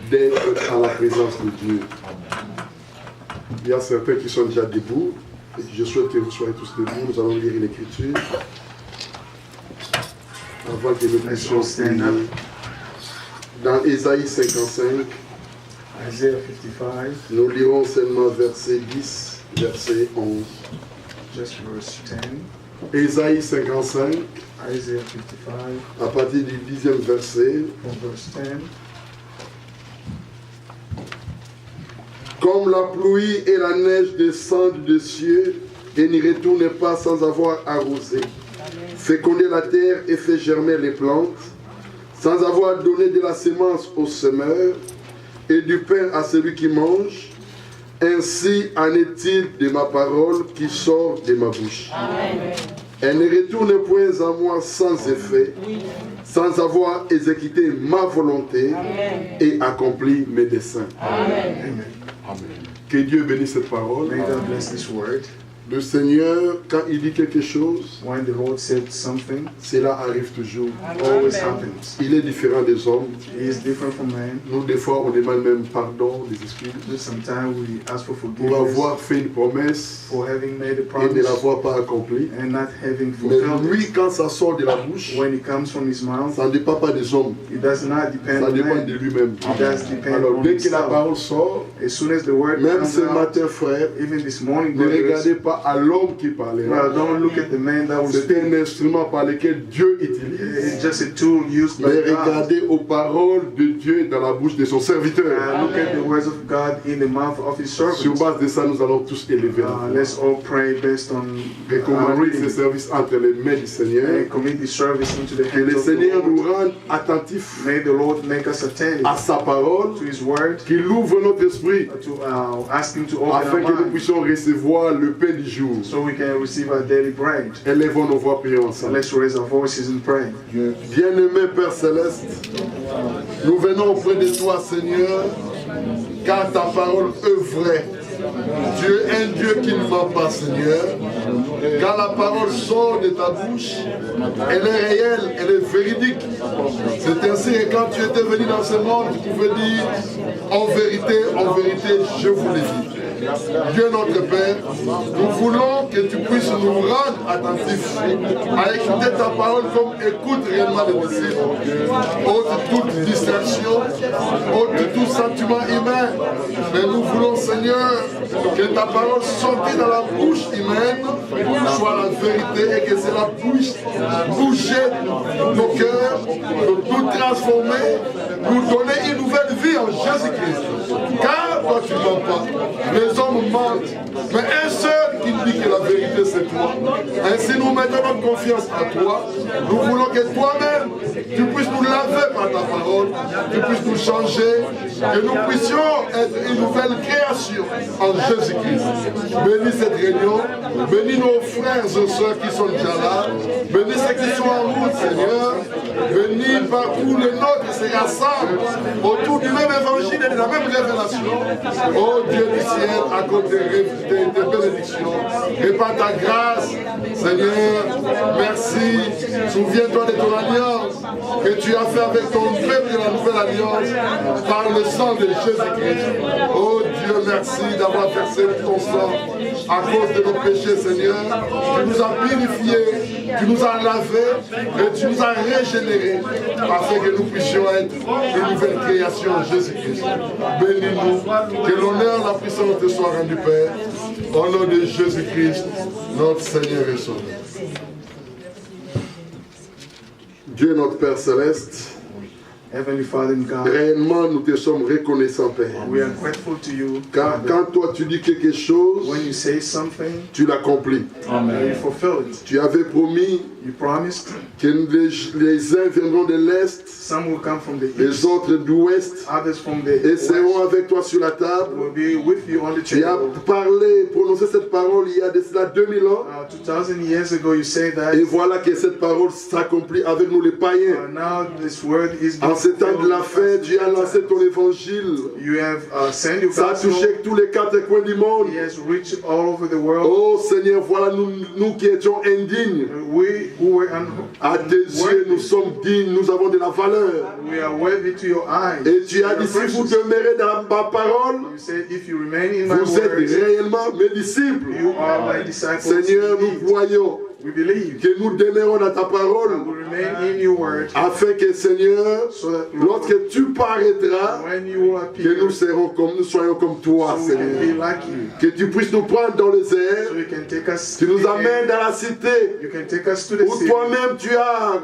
d'être à la présence de Dieu. Il y a certains qui sont déjà debout. Je souhaite que vous soyez tous debout. Nous allons lire l'Écriture. Avant que nous puissions stand up. Dans Ésaïe 55, Isaiah 55, nous lirons seulement verset 10, verset 11. just verse 10. Ésaïe 55, Isaiah 55, à partir du 10e verset. from verse 10. Comme la pluie et la neige descendent des cieux et n'y retournent pas sans avoir arrosé, fécondé la terre et fait germer les plantes, sans avoir donné de la sémence au semeur et du pain à celui qui mange, ainsi en est-il de ma parole qui sort de ma bouche. Amen. Elle ne retourne point à moi sans effet, sans avoir exécuté ma volonté et accompli mes desseins. Amen. Amen. Que Dieu bénisse cette parole. May God bless this word. Le Seigneur, quand il dit quelque chose, When the Lord said something, cela arrive toujours. always happens. Il est différent des hommes. He is different from man. Nous, des fois, on demande même pardon, des excuses, Sometimes we ask for pour forgiveness avoir fait une promesse for having made a et ne promise l'avoir pas accomplie. and not having Mais fulfilled lui, it. quand ça sort de la bouche, When it comes from his mouth, ça ne dépend pas des hommes, it does not depend ça on dépend man. de lui-même. It does depend Alors, on dès que la himself. parole sort, As soon as the word même comes ce out, matin, frère, even this morning, ne brothers, regardez pas à l'homme qui parlera. don't look at the man that will C'est speak. un instrument par lequel Dieu utilise. It's just a tool used Mais by God. regardez aux paroles de Dieu dans la bouche de son serviteur. Look at the words of God in the mouth of his Sur servant. base de ça, nous allons tous élever la voix. Let's all pray based on Recommander ce reading service entre les mains du Seigneur. and commit this service into the Que hands le of the Seigneur nous Lord. rende attentifs May the Lord make us attentive à sa parole, to his word, qu'il ouvre notre esprit to ask him to open afin our que nous mind puissions recevoir le pain du jour. so we can receive our daily bread. Élevons nos voix, prions So ensemble. let's raise our voices and pray. Bien-aimé Père Céleste, nous venons auprès de toi, Seigneur, car ta parole est vraie. Dieu est un Dieu qui ne ment pas, Seigneur. Quand la parole sort de ta bouche, elle est réelle, elle est véridique. C'est ainsi que quand tu étais venu dans ce monde, tu pouvais dire, en vérité, je vous l'ai dit. Dieu notre Père, nous voulons que tu puisses nous rendre attentifs à écouter ta parole comme écoute réellement les disciples. Ôte toute distraction, ôte tout sentiment humain. Mais nous voulons, Seigneur, que ta parole sortie dans la bouche humaine soit la vérité et que cela puisse bouger nos cœurs, nous transformer, nous donner une nouvelle vie en Jésus-Christ. Car toi tu ne mens pas. Les hommes mentent, mais un seul qui dit que la vérité c'est toi. Ainsi nous mettons notre confiance à toi. Nous voulons que toi-même tu puisses nous laver par ta parole, tu puisses nous changer, que nous puissions être une nouvelle création en Jésus-Christ. Bénis cette réunion, bénis nos frères et sœurs qui sont déjà là, bénis ceux qui sont en route, Seigneur, bénis partout les nôtres qui se rassemblent autour du même évangile et de la même révélation. Oh Dieu du ciel, accorde des bénédictions, répand ta grâce, Seigneur, merci. Souviens-toi de ton alliance que tu as fait avec ton peuple de la nouvelle alliance par le sang de Jésus-Christ. Oh Dieu, merci d'avoir versé ton sang à cause de nos péchés, Seigneur. Tu nous as purifiés, tu nous as lavés et tu nous as régénérés afin que nous puissions être une nouvelle création en Jésus-Christ. Bénis-nous, que l'honneur, la puissance te soit rendue, Père, au nom de Jésus-Christ, notre Seigneur et Sauveur. Dieu notre Père Céleste, Heavenly Father and God, réellement nous te sommes reconnaissants, Père. we are grateful to you. Car quand toi tu dis quelque chose, When you say something, tu l'accomplis. you fulfill it. Tu avais promis You promised que les uns viendront de l'Est, some will come from the east, les autres d'Ouest, others from the et west seront avec toi sur la table. will be with you on the Tu as table. parlé, prononcé cette parole il y a de cela 2000 ans. 2000 years ago you say that, Et voilà que cette parole s'accomplit avec nous les païens. now this word is En ces temps de la fin, Dieu a lancé ton évangile. You have sent your Ça a gospel. touché tous les quatre coins du monde. He has reached all over the world. Oh Seigneur, voilà nous qui étions indignes. We who were À tes yeux, nous sommes dignes, nous avons de la valeur. we are worthy to your eyes. Et tu as We are dit, si vous precious. demeurez dans ma parole, You say, if you remain in my vous êtes words, réellement mes disciples. you are my disciples. Seigneur, nous indeed. voyons We believe que nous demeurons dans ta and parole, we remain in your word, afin que, Seigneur, so that Lord, lorsque tu paraîtras, when you appear, que nous soyons comme toi, so we can be Seigneur. like you, Que tu puisses nous prendre dans les so airs, you can take us tu to nous the amènes end. dans la cité, You can take us to the où city toi-même tu as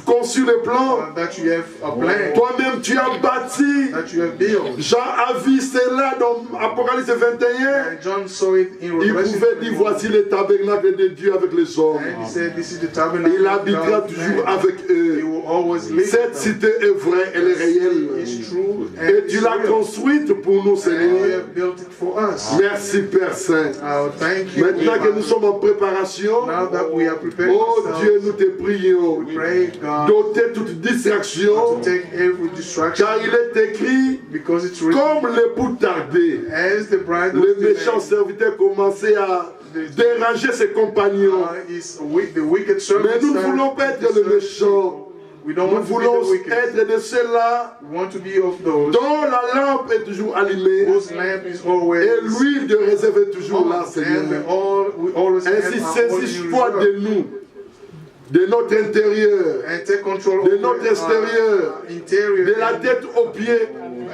conçu le plan, that you have a plan, toi-même tu as bâti. that you have built. Jean a vu cela dans Apocalypse 21. And John saw it in Il Revelation pouvait dire, 21. voici le tabernacle de Dieu avec les hommes. And he said, this is the tabernacle Il of habitera God. toujours Man. avec He eux. will always live Cette with them. cité est vraie, elle est réelle. It's true and Et it's tu l'as real. construite pour nous, And you Seigneur. have built it for us. Merci, Père Saint. Thank you. Maintenant que nous sommes en préparation, Now that we are prepared oh Dieu, nous te prions. we pray God D'ôter toute distraction, to take every distraction, car il est écrit, because it's written, comme l'époux tardé, as the bride le was méchant delayed, serviteur commençait à déranger ses compagnons. the wicked servant Mais nous ne started voulons pas to être le serve méchant. people. We don't Nous want to voulons be the wicked. être de ceux-là We want to be of those dont la lampe est toujours allumée whose lamp is always et l'huile de réserve est toujours on, là, and Seigneur. we always Ainsi, have our oil in saisis-toi reserve. de nous, de notre intérieur, And take control de of notre our extérieur, interior, de la tête aux pieds,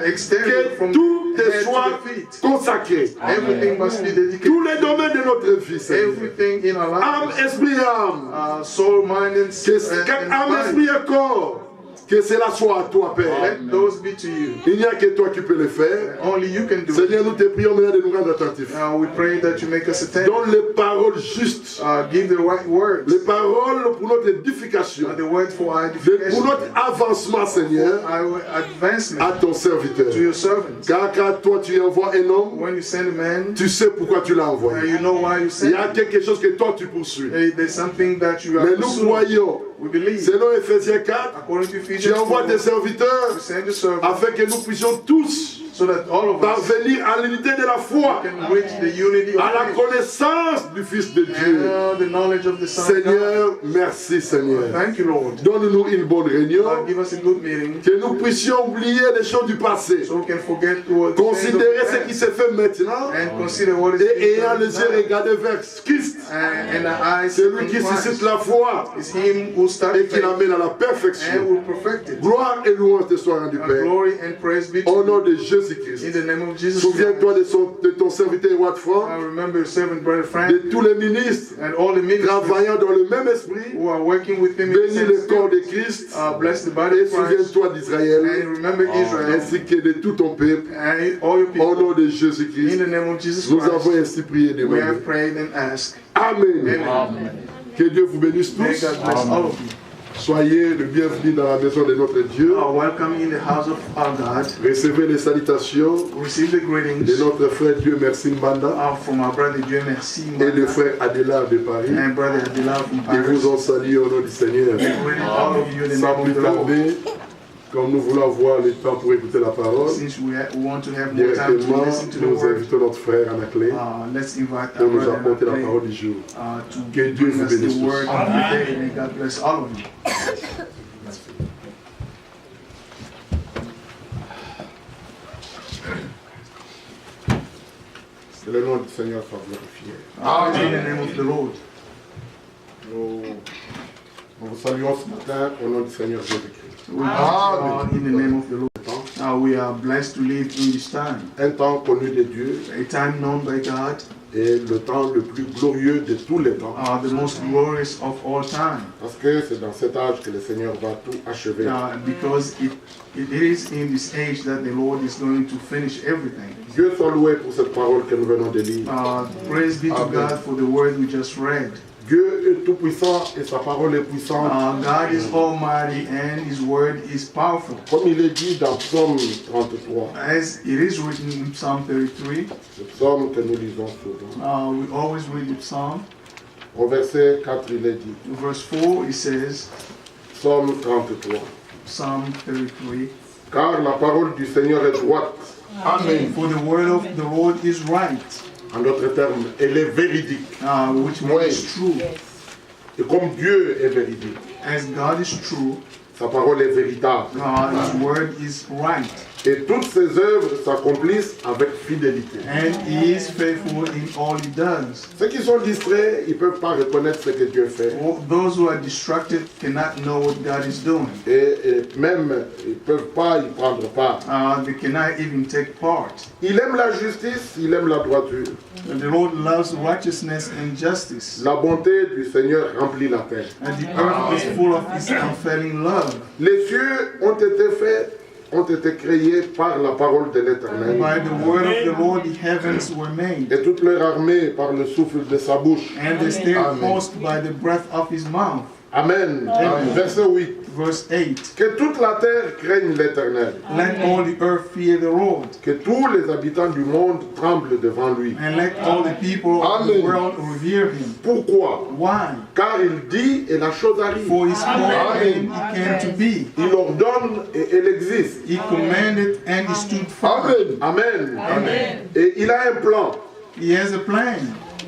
exterior, que from tout te head soit to the feet. consacré. Everything must be dedicated. Tous les domaines de notre vie, Seigneur. Everything in our Âme, lives, esprit, âme. soul, mind, and Âme, body. esprit et corps. Que cela soit à toi, Père. Let those be to you. Il n'y a que toi qui peux le faire. Only you can do it. Seigneur, nous te prions maintenant de nous rendre attentifs. We pray that you make us attentive. Donne les paroles justes. Give the right words. Les paroles pour notre édification. The word for our Pour edification. notre avancement, Seigneur, Our advancement à ton serviteur. to your servants. Car quand toi tu envoies un homme, When you send a man, tu sais pourquoi tu l'as envoyé. you know why you Il send y a him. quelque chose que toi tu poursuis. There's something that you are Mais nous pursuing. croyons, We believe. selon Ephésiens 4, According to tu Ephesians envoies 4, tes serviteurs you send your servants afin que nous puissions tous so that all of us parvenir à l'unité de la foi, can reach the unity of à la faith connaissance du Fils de Dieu. and the knowledge of the Son of God. Seigneur, merci Seigneur. Thank you, Lord. Donne-nous une bonne réunion, Give us a good meeting que nous puissions oublier les choses du passé, so we can forget what the things of considérer the ce past qui se fait maintenant and consider what is et being ayant done les yeux now. regardés vers Christ, And the eyes celui on qui suscite Christ la foi is him who starts et qui faith l'amène à la and perfection. will perfect it. Gloire et louange te soient rendues, And Père. glory and praise be to Au nom you de Jésus-Christ. in the name of Jesus Christ. Souviens-toi de ton serviteur Watt Frank, I remember your servant, Brother Frank, de tous les ministres and all the ministers travaillant dans le même esprit. who are working with him in Bénis the le same corps de spirit. Christ Bless the body et of Christ souviens-toi d'Israël and remember Israel ainsi que de tout ton peuple. and all your Au people. nom de In Jésus-Christ, the name of Jesus nous avons Christ, ainsi prié et we demandé. have prayed and asked. Amen. Amen. Que Dieu vous bénisse May tous. God bless all of you. Soyez le bienvenu dans la maison de notre Dieu. Welcome in the house of our God. Recevez les salutations Receive the de greetings notre frère Dieu Merci Mbanda from our brother Dieu Merci et le frère Adélard de Paris. and brother Adela from Ils Paris. vous ont salué au nom du Seigneur. Greeting all of you in the Sans name plus of the Lord. tarder, comme nous voulons avoir le temps pour écouter la parole, Since we want to have more time to directement, listen to the nous word, invitons notre frère Anaclé let's invite pour our nous brother apporter la Anaclet, parole du jour. to Que Dieu bring vous us bénisse the tous. word of the day. May God bless all of you. Que le nom du Seigneur soit glorifié. In the name of the Lord. Nous vous saluons ce matin au nom du Seigneur Jésus-Christ. We in the name of the Lord. We are blessed to live in this time. Un temps connu de Dieu A time known by God, et le temps le plus glorieux de tous les temps. the most glorious of all time. Parce que c'est dans cet âge que le Seigneur va tout achever. Because it is in this age that the Lord is going to finish everything. Dieu soit loué pour cette parole que nous venons de lire. Praise be to Amen. God for the word we just read. Dieu est tout puissant et sa parole est puissante. God is almighty and his word is powerful. Comme il est dit dans Psaume 33, As it is written in Psalm 33, le psaume que nous lisons souvent. we always read the Psalm. Au verset 4, il est dit, In verse 4 it says, Psaume 33, Psalm 33, car la parole du Seigneur est droite. Amen. for the word of the Lord is right, En d'autres termes, elle est véridique. which means true. Et comme Dieu est véridique, As God is true, sa parole est véritable. God's word is right. Et toutes ses œuvres s'accomplissent avec fidélité. And He is faithful in all He does. Ceux qui sont distraits, ils ne peuvent pas reconnaître ce que Dieu fait. Those who are distracted cannot know what God is doing. Et même, ils ne peuvent pas y prendre part. They cannot even take part. Il aime la justice, il aime la droiture. The Lord loves righteousness and justice. La bonté du Seigneur remplit la terre. And the earth is full of His unfailing love. Les cieux ont été créés par la parole de l'Éternel. By the word of the Lord, the heavens were made. Et toute leur armée par le souffle de sa bouche. And they stay opposed by the breath of His mouth. Amen. Amen. Verset 8. Verse 8. Que toute la terre craigne l'Éternel. Let all the earth fear the Lord. Que tous les habitants du monde tremblent devant lui. And let all the people of the world revere Him. Pourquoi? Why? Car il dit et la chose arrive. For He spoke and it came to be. Il ordonne et elle existe. He commanded and He stood firm. Amen. Amen. Amen. Et il a un plan. He has a plan.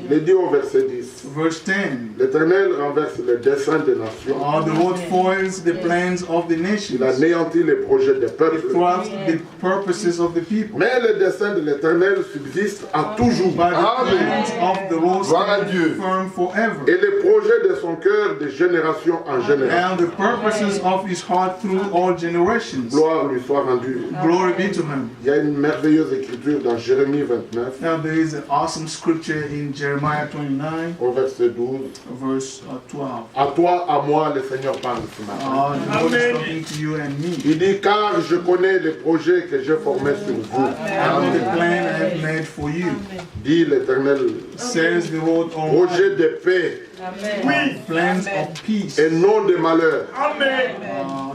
Il est dit au verset 10. Verse 10. L'Éternel renverse les desseins des nations. The Lord foils the plans of the nations. Il anéantit les projets des He peuples. thwarts the purposes of the people. Mais les desseins de l'Éternel subsistent à toujours. But the plans of the Lord stand Dieu. firm forever. Et les projets de son cœur de génération en génération. And the purposes of His heart through all generations. Gloire lui soit rendue. Glory be to Him. Il y a une merveilleuse écriture dans Jérémie 29. Now there is an awesome scripture in Jeremiah 29, Au verset 12. verse 12. À toi, à moi, le Seigneur parle ce matin. The Lord is talking to you and me. Il dit, car je connais les projets que j'ai formés sur vous, I know the plan I have made for you, dit l'Éternel. says the Lord Projet Almighty. de paix Plans of peace, et non de malheur,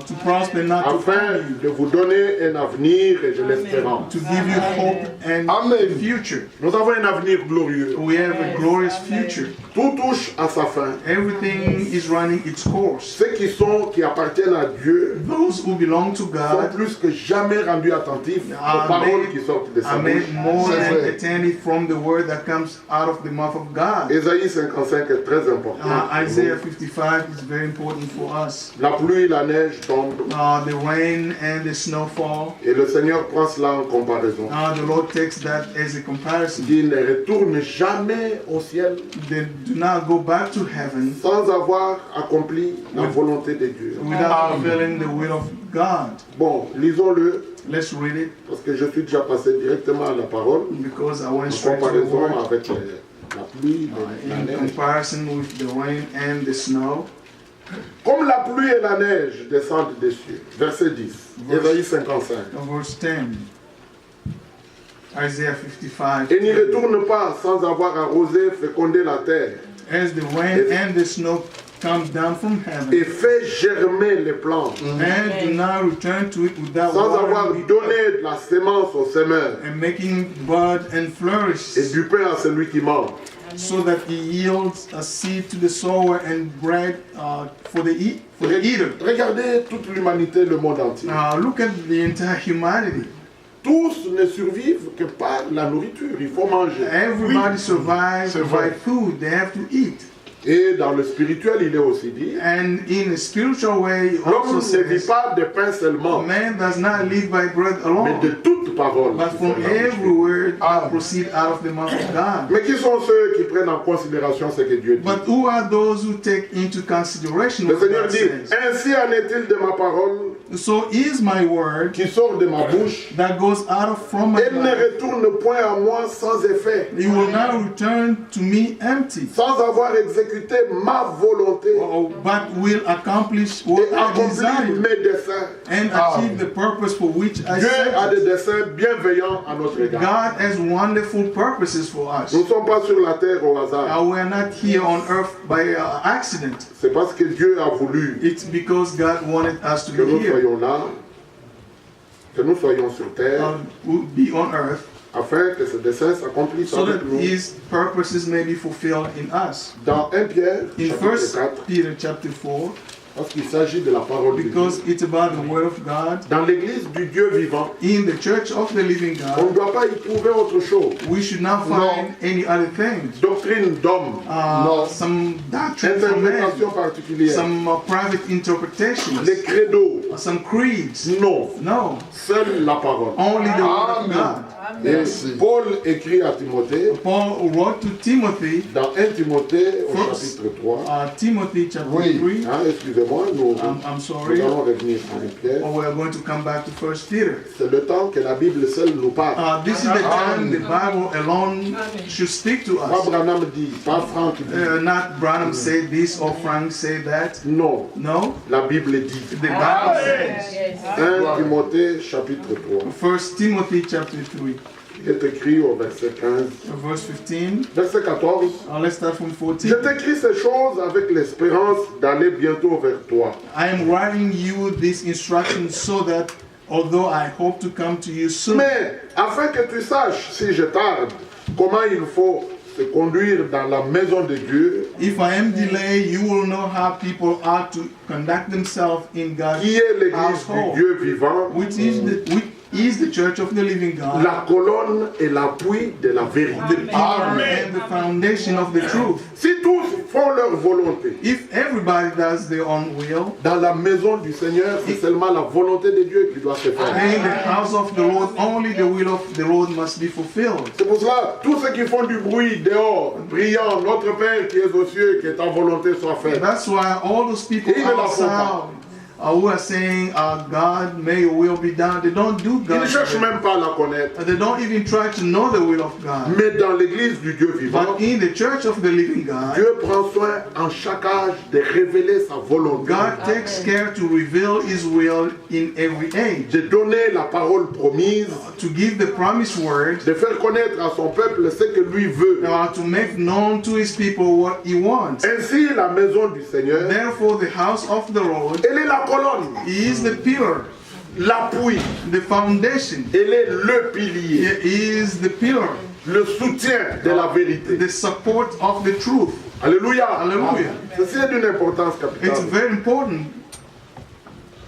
to prosper, not to afin harm you, de vous donner un avenir et de l'espérance. to give you hope and a future. Nous avons un avenir glorieux. We have a glorious future. Tout touche à sa fin. Everything is running its course. Ceux qui appartiennent à Dieu Those who belong to sont God plus que jamais rendus attentifs aux paroles qui sortent de sa are bouche. made more C'est than vrai. attentive from the word that comes out of the mouth of God. Ésaïe 55 est très important. Isaiah 55 is very important for us. La pluie et la neige tombent The rain and the snowfall. et le Seigneur prend cela en comparaison. The Lord takes that as a Il comparison. dit, ne retourne jamais au ciel They do not go back to heaven sans avoir accompli la volonté de Dieu. without fulfilling the will of God. Bon, lisons-le, Let's read it parce que je suis déjà passé directement à la parole, because I went en straight to the comparaison word. avec la pluie, la In neige. comparison with the rain and the snow. Comme la pluie et la neige descendent des cieux. Verset 10, Ésaïe 55. Verse 10. Isaiah 55. Et n'y retourne pas sans avoir arrosé, fécondé la terre, As the rain and the snow comes down from et heaven, fait germer les plantes, and do not return to it without sans avoir watering it donné de la sémence au semeur, and making bud and et flourish, du pain à celui qui mange. so that he yields a seed to the sower and bread for the eater. Regardez toute l'humanité, le monde entier. Look at the entire humanity. Tous ne survivent que par la nourriture. Il faut manger. Everybody survives C'est by vrai. food. They have to eat. Et dans le spirituel, il est aussi dit, And in a spiritual way, he l'homme also ne vit says, pas de pain seulement, man does not live by bread mais alone, de toute parole. but from every word that proceed out of the mouth of God. Mais qui sont ceux qui prennent en considération ce que Dieu dit? But who are those who take into consideration Le what Seigneur God dit, says? ainsi en est-il de ma parole So is my word qui sort de ma bouche. that goes out from my Elle ne mouth. retourne point à moi sans effet, It will not return to me empty, sans avoir exécuté ma volonté but will accomplish what et I accomplir desire mes desseins. and achieve the purpose for which I Dieu a des sent it. desseins bienveillants à notre égard. God has wonderful purposes for us. Nous ne sommes pas sur la terre au hasard. We are not here on earth by accident. C'est parce que Dieu a voulu It's because God wanted us to que be nous here, soyons là, que nous soyons sur terre, we'll be on earth, afin que ce dessein s'accomplisse so that avec nous. His purposes may be fulfilled in us. Dans 1 Pierre, In chapitre 1 4, Peter chapter 4, Parce qu'il s'agit de la parole de Dieu. Because it's about the word of God. Dans l'église du Dieu vivant, In the church of the living on ne God, doit pas y trouver autre chose. we should not find any other things. Doctrine d'homme, Some doctrine from interprétation man, particulière, some private interpretations, les credos. some creeds. Non, No, seule la parole. only the word of Amen. God. Et Merci. Paul écrit à Timothée, Paul wrote to Timothy, dans 1 Timothée au First. chapitre 3, Timothy chapter Oui. 3. excusez-moi, nous I'm sorry. allons revenir sur les Pierre. Or we are going to come back to 1 Peter. C'est le temps que la Bible seule nous parle. This is the time the Bible alone should speak to Pas us. Branham dit, pas Franck dit. Not Branham said this or Frank said that. Non, No, la Bible dit. the Bible says. 1 Timothée chapitre 3. 1 Timothy chapter 3, Il est écrit au verset 15. verse 15. Verset 14. Let's start from Je 14. t'écris ces choses avec l'espérance d'aller bientôt vers toi. I am writing you this instruction so that although I hope to come to you soon, Mais afin que tu saches, si je tarde, comment il faut se conduire dans la maison de Dieu, if I am delayed, you will know how people ought to conduct themselves in God's qui est l'église du household, Dieu vivant, which is the church of the living God, la colonne et l'appui de la vérité. the pillar and the foundation of the truth. Si tous font leur volonté, If everybody does their own will, dans la maison du Seigneur, c'est seulement la volonté de Dieu qui doit se faire. in the house of the Lord, only the will of the Lord must be fulfilled. C'est pour cela, tous ceux qui font du bruit dehors, priant, notre Père qui est aux cieux, que ta volonté soit faite. That's why all those people Ils ne la font pas. outside who are saying, God, may your will be done, they don't do Ils ne God's cherchent will. même pas à la connaître. They don't even try to know the will of God. Mais dans l'église du Dieu vivant, But in the church of the living God, Dieu prend soin en chaque âge de révéler sa volonté, God takes care to reveal His will in every age, de donner la parole promise, to give the promised word, de faire connaître à son peuple ce que lui veut. to make known to His people what He wants. Ainsi, la maison du Seigneur, Therefore, the house of the Lord elle est la colonne, is the pillar, l'appui, the foundation. elle est le pilier, It is the pillar, le soutien de la vérité. the support of the truth. Alléluia. Hallelujah. Ceci est d'une importance It's capitale. very important.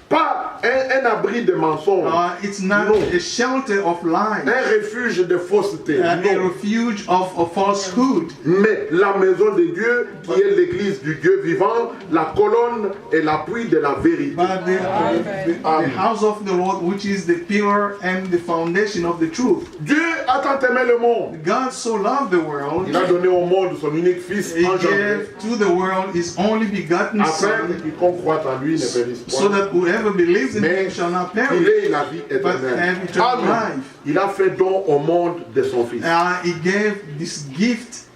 Pas un abri de mensonges, It's not No. a shelter of lies, un refuge de fausseté, a non. refuge of falsehood, Mais la maison de Dieu, qui est l'église du Dieu vivant, la colonne et l'appui de la vérité. but the house of the Lord, which is the pillar and the foundation of the truth. Dieu a tant aimé le monde. God so loved the world, Il a donné au monde son unique fils He engendré, gave to the world His only begotten afin Son, que quiconque croit en lui ne périsse so point, that whoever believes in mais Him shall not qu'il perish, ait la vie but éternelle. have eternal Amen. life. Il a fait don au monde de son fils. He gave this gift,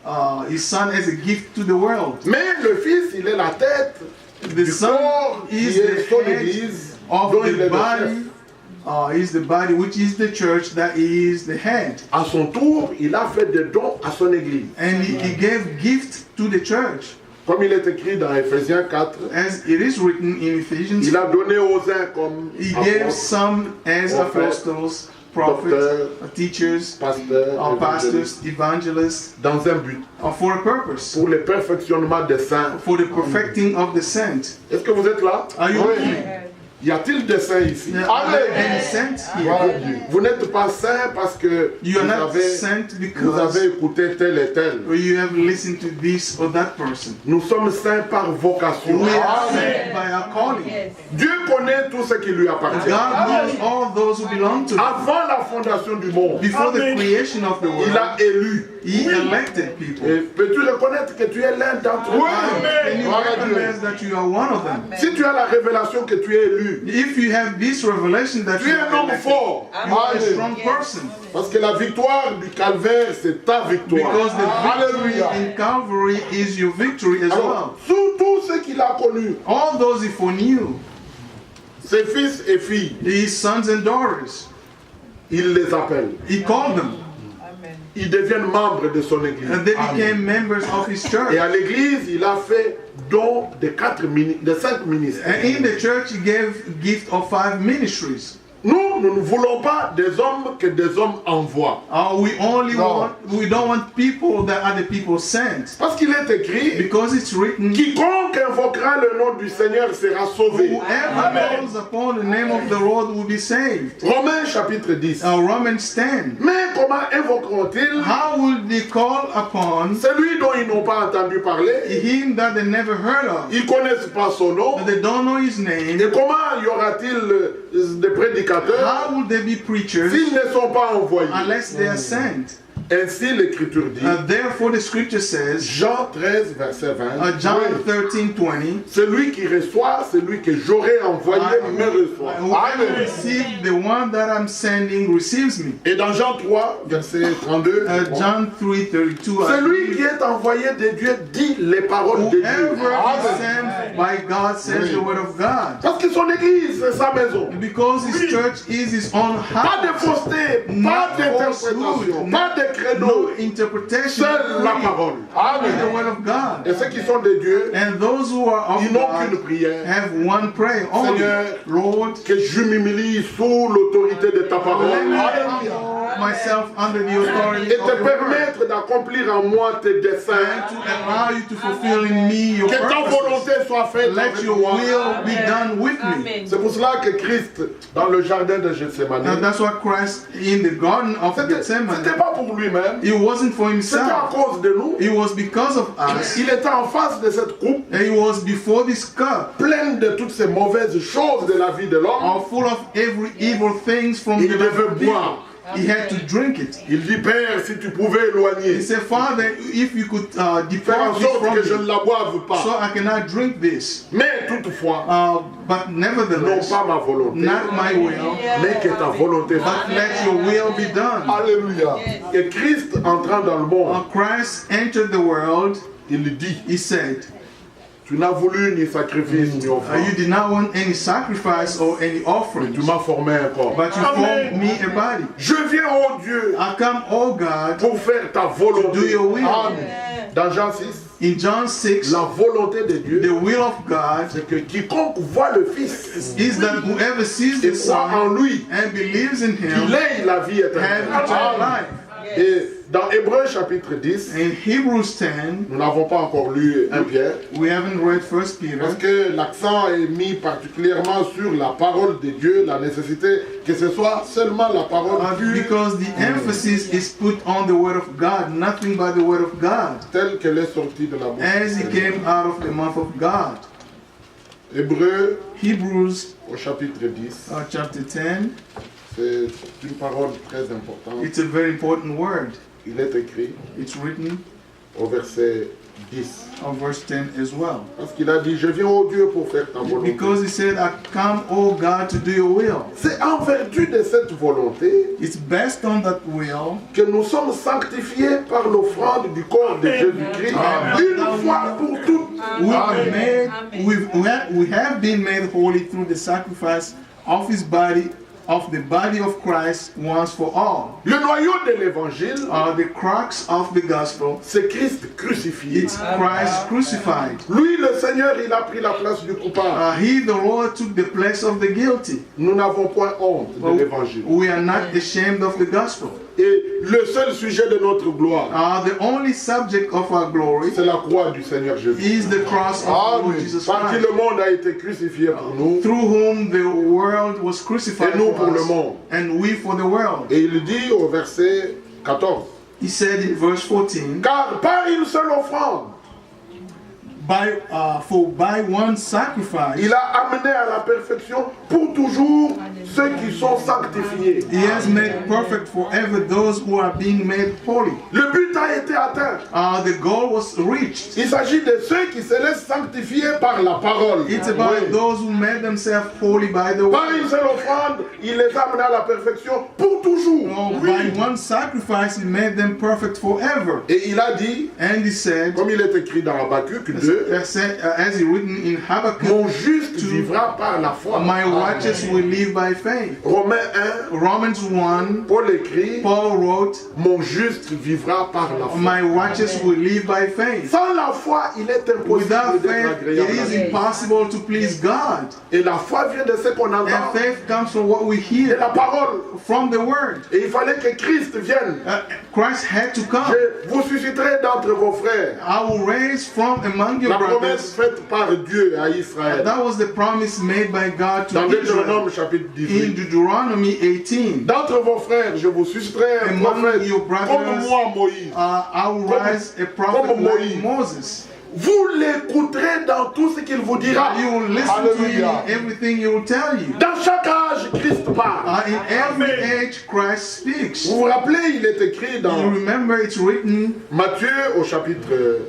His Son, as a gift to the world. Mais le fils, il est la tête The du Son corps qui is est son the head église, of dont il the est le chef. body, is the body, which is the church, that is the head. À son tour, il a fait des dons à son église. And he gave gift to the church. Comme il est écrit dans Ephésiens 4, As it is written in Ephesians, il a donné aux uns comme He gave apôtres, some as prophètes, apostles, prophets, docteurs, teachers, pasteurs, évangélistes, pastors, evangelists, dans un but, for a purpose, pour le perfectionnement des saints. for the perfecting of the saints. Est-ce que vous êtes là? Are you with me? Y a-t-il des saints ici? Are there any saints here? Vous n'êtes pas saints parce que You are vous not avez, sent vous because avez écouté tel et tel. you have listened to this or that person. Nous sommes saints par vocation. We are saved by our calling. Dieu connaît tout ce qui lui appartient. God knows all those who belong to Him. Avant la fondation du monde, Before the creation of the il world, a élu. He elected people. Et peux-tu reconnaître que tu es l'un d'entre eux? Can you recognize that you are one of them? Si tu as la révélation que tu es élu, If you have this revelation that tu you es un are homme elected, fort. you are a strong person. Parce que la victoire du calvaire, c'est ta victoire. Because the victory Alléluia. in Calvary is your victory as well. Alors, sous tous ceux qu'il a connus, All those he foreknew, ses fils et filles, his sons and daughters, il les appelle. he called them, Ils deviennent membres de son église. and they became members of his church. Et à l'église, il a fait don de 5 ministères. And in the church, he gave gift of 5 ministries. Nous nous ne voulons pas des hommes que des hommes envoient. We don't want people that other people send. Parce qu'il est écrit, Because it's written, quiconque invoquera le nom du Seigneur sera sauvé. whoever calls upon the name of the Lord will be saved. Romains chapitre 10. Romans 10. Mais comment invoqueront-ils How will they call upon celui dont ils n'ont pas entendu parler? him that they never heard of? Ils ne connaissent pas son nom. That they don't know his name. Et comment y aura-t-il des prédicateurs How will they be preachers s'ils ne sont pas envoyés? unless they are sent? Ainsi l'Écriture dit, Therefore the scripture says, Jean 13, verset 20, John 13:20, celui qui reçoit, celui que j'aurai envoyé me reçoit. whoever receives the one that I'm sending receives me. Et dans Jean 3, verset 32, John 3:32, celui qui est envoyé de Dieu dit les paroles de Dieu. whoever is sent by God says the word of God. Parce que son église, c'est sa maison. Because his church is his own Pas de house. fausseté, pas d'interprétation, pas de No credo. interpretation. Seule la parole. Only the word of God. Et ceux qui sont de Dieu, And those who are of ils n'ont qu'une God prière. have one prayer only. Seigneur, Lord, que je m'humilie sous l'autorité de ta parole. let me Alléluia. humble myself under the authority Et of te your word, permettre d'accomplir en moi tes and desseins. to allow you to fulfill in me your Que ta purposes. volonté soit faite Let avec your moi. will be done with me. C'est pour cela que Christ, dans le jardin de Gethsemane, And that's why Christ in the garden of c'était Gethsemane, pas pour lui-même, it wasn't for c'était à himself. cause de nous. It was because of us. Il était en face de cette coupe And it was before this cup, pleine de toutes ces mauvaises choses de la vie de l'homme. full of every evil things from Il the life devait of people. boire. He had to drink it. Il dit, Père, si tu pouvais He éloigner, said, Father, if you could faire en depart this sorte from que je ne me, la boive so pas. I cannot drink this. Mais toutefois, But non nevertheless, pas ma volonté, not my will, mais que ta volonté but soit. let your will be done. Alléluia. Et Christ entrant dans le monde, Christ entered the world. il dit, He said, tu n'as voulu ni sacrifice ni you offrande. did not want any sacrifice or any offering, Tu m'as formé un corps. but you formed me a body. Je viens, oh Dieu, I come, oh God, pour faire ta do volonté. your will. Amen. Dans Jean 6, In John 6, la volonté de the Dieu, will of God c'est que quiconque voit le Fils is that whoever sees et the croit en Son lui, and believes in qu'il Him ait la vie have eternal éternelle. life. Et dans Hébreux chapitre 10, In Hebrews 10, nous n'avons pas encore lu 1 Pierre, we haven't read 1 parce Peter que l'accent est mis particulièrement sur la parole de Dieu, la nécessité que ce soit seulement la parole pure because the emphasis is put on the Word of God, nothing but the Word of God, telle qu'elle est sortie de la bouche. as it came out of the mouth of God. Hébreux Hebrews au chapitre 10, chapter 10, c'est une parole très importante. it's a very important word. Il est écrit It's written au verset 10. on verse 10 as well. Parce qu'il a dit, je viens au Dieu pour faire ta volonté. Because he said, I come, oh God, to do your will. C'est en vertu de cette volonté It's based on that will que nous sommes sanctifiés par l'offrande du corps de Jésus-Christ une fois pour toutes. we have been made holy through the sacrifice of his body, of the body of Christ once for all. Le noyau de l'évangile, The crux of the gospel, c'est Christ crucifié. it's Christ crucified. Lui, le Seigneur, il a pris la place du coupable. He, the Lord, took the place of the guilty. Nous n'avons point honte de l'évangile. We are not ashamed of the gospel. Et le seul sujet de notre gloire, The only subject of our glory c'est la croix du Seigneur Jésus. is the cross of the Lord Amen. Jesus Par qui Christ, le monde a été crucifié pour nous, through whom the world was crucified et nous for pour le us, monde. and we for the world. Et il dit au verset 14, He said in verse 14, car par une seule offrande, by one sacrifice, il a amené à la perfection pour toujours ceux qui sont sanctifiés. he has made perfect forever those who are being made holy. Le but a été atteint. The goal was reached. Il s'agit de ceux qui se laissent sanctifier par la parole. It's about Oui. those who made themselves holy by the Par word. une seule offrande, il les a amenés à la perfection pour toujours. By And one sacrifice he made them perfect forever. Et il a dit, And he said, comme il est écrit dans Habakkuk 2, as written in Habakkuk, mon juste vivra par la foi. my righteous will live by faith. Romains 1, Romans 1, Paul écrit, Paul wrote, mon juste vivra par la foi. my righteous will live by faith. Sans la foi, il est impossible Without d'être faith, agréable. it is impossible to please God. Et la foi vient de ce qu'on And entend, faith comes from what we de hear, la parole. from the word. Et il fallait que Christ vienne. Christ had to come. Je vous susciterai d'entre vos frères. I will raise from among your La promesse brothers. faite par Dieu à Israël. That was the promise made by God Dans to Israel Deutéronome chapitre in 18. Deuteronomy 18. D'entre vos frères, je vous susciterai un Among prophète your brothers, comme moi, Moïse. I will rise a prophet comme like Moïse. Moses. Vous l'écouterez dans tout ce qu'il vous dira. You will listen to him Alléluia. in everything he will tell you. Dans chaque âge, Christ parle. In every age, Christ speaks. Vous vous rappelez, il est écrit You dans remember it's written Matthieu au chapitre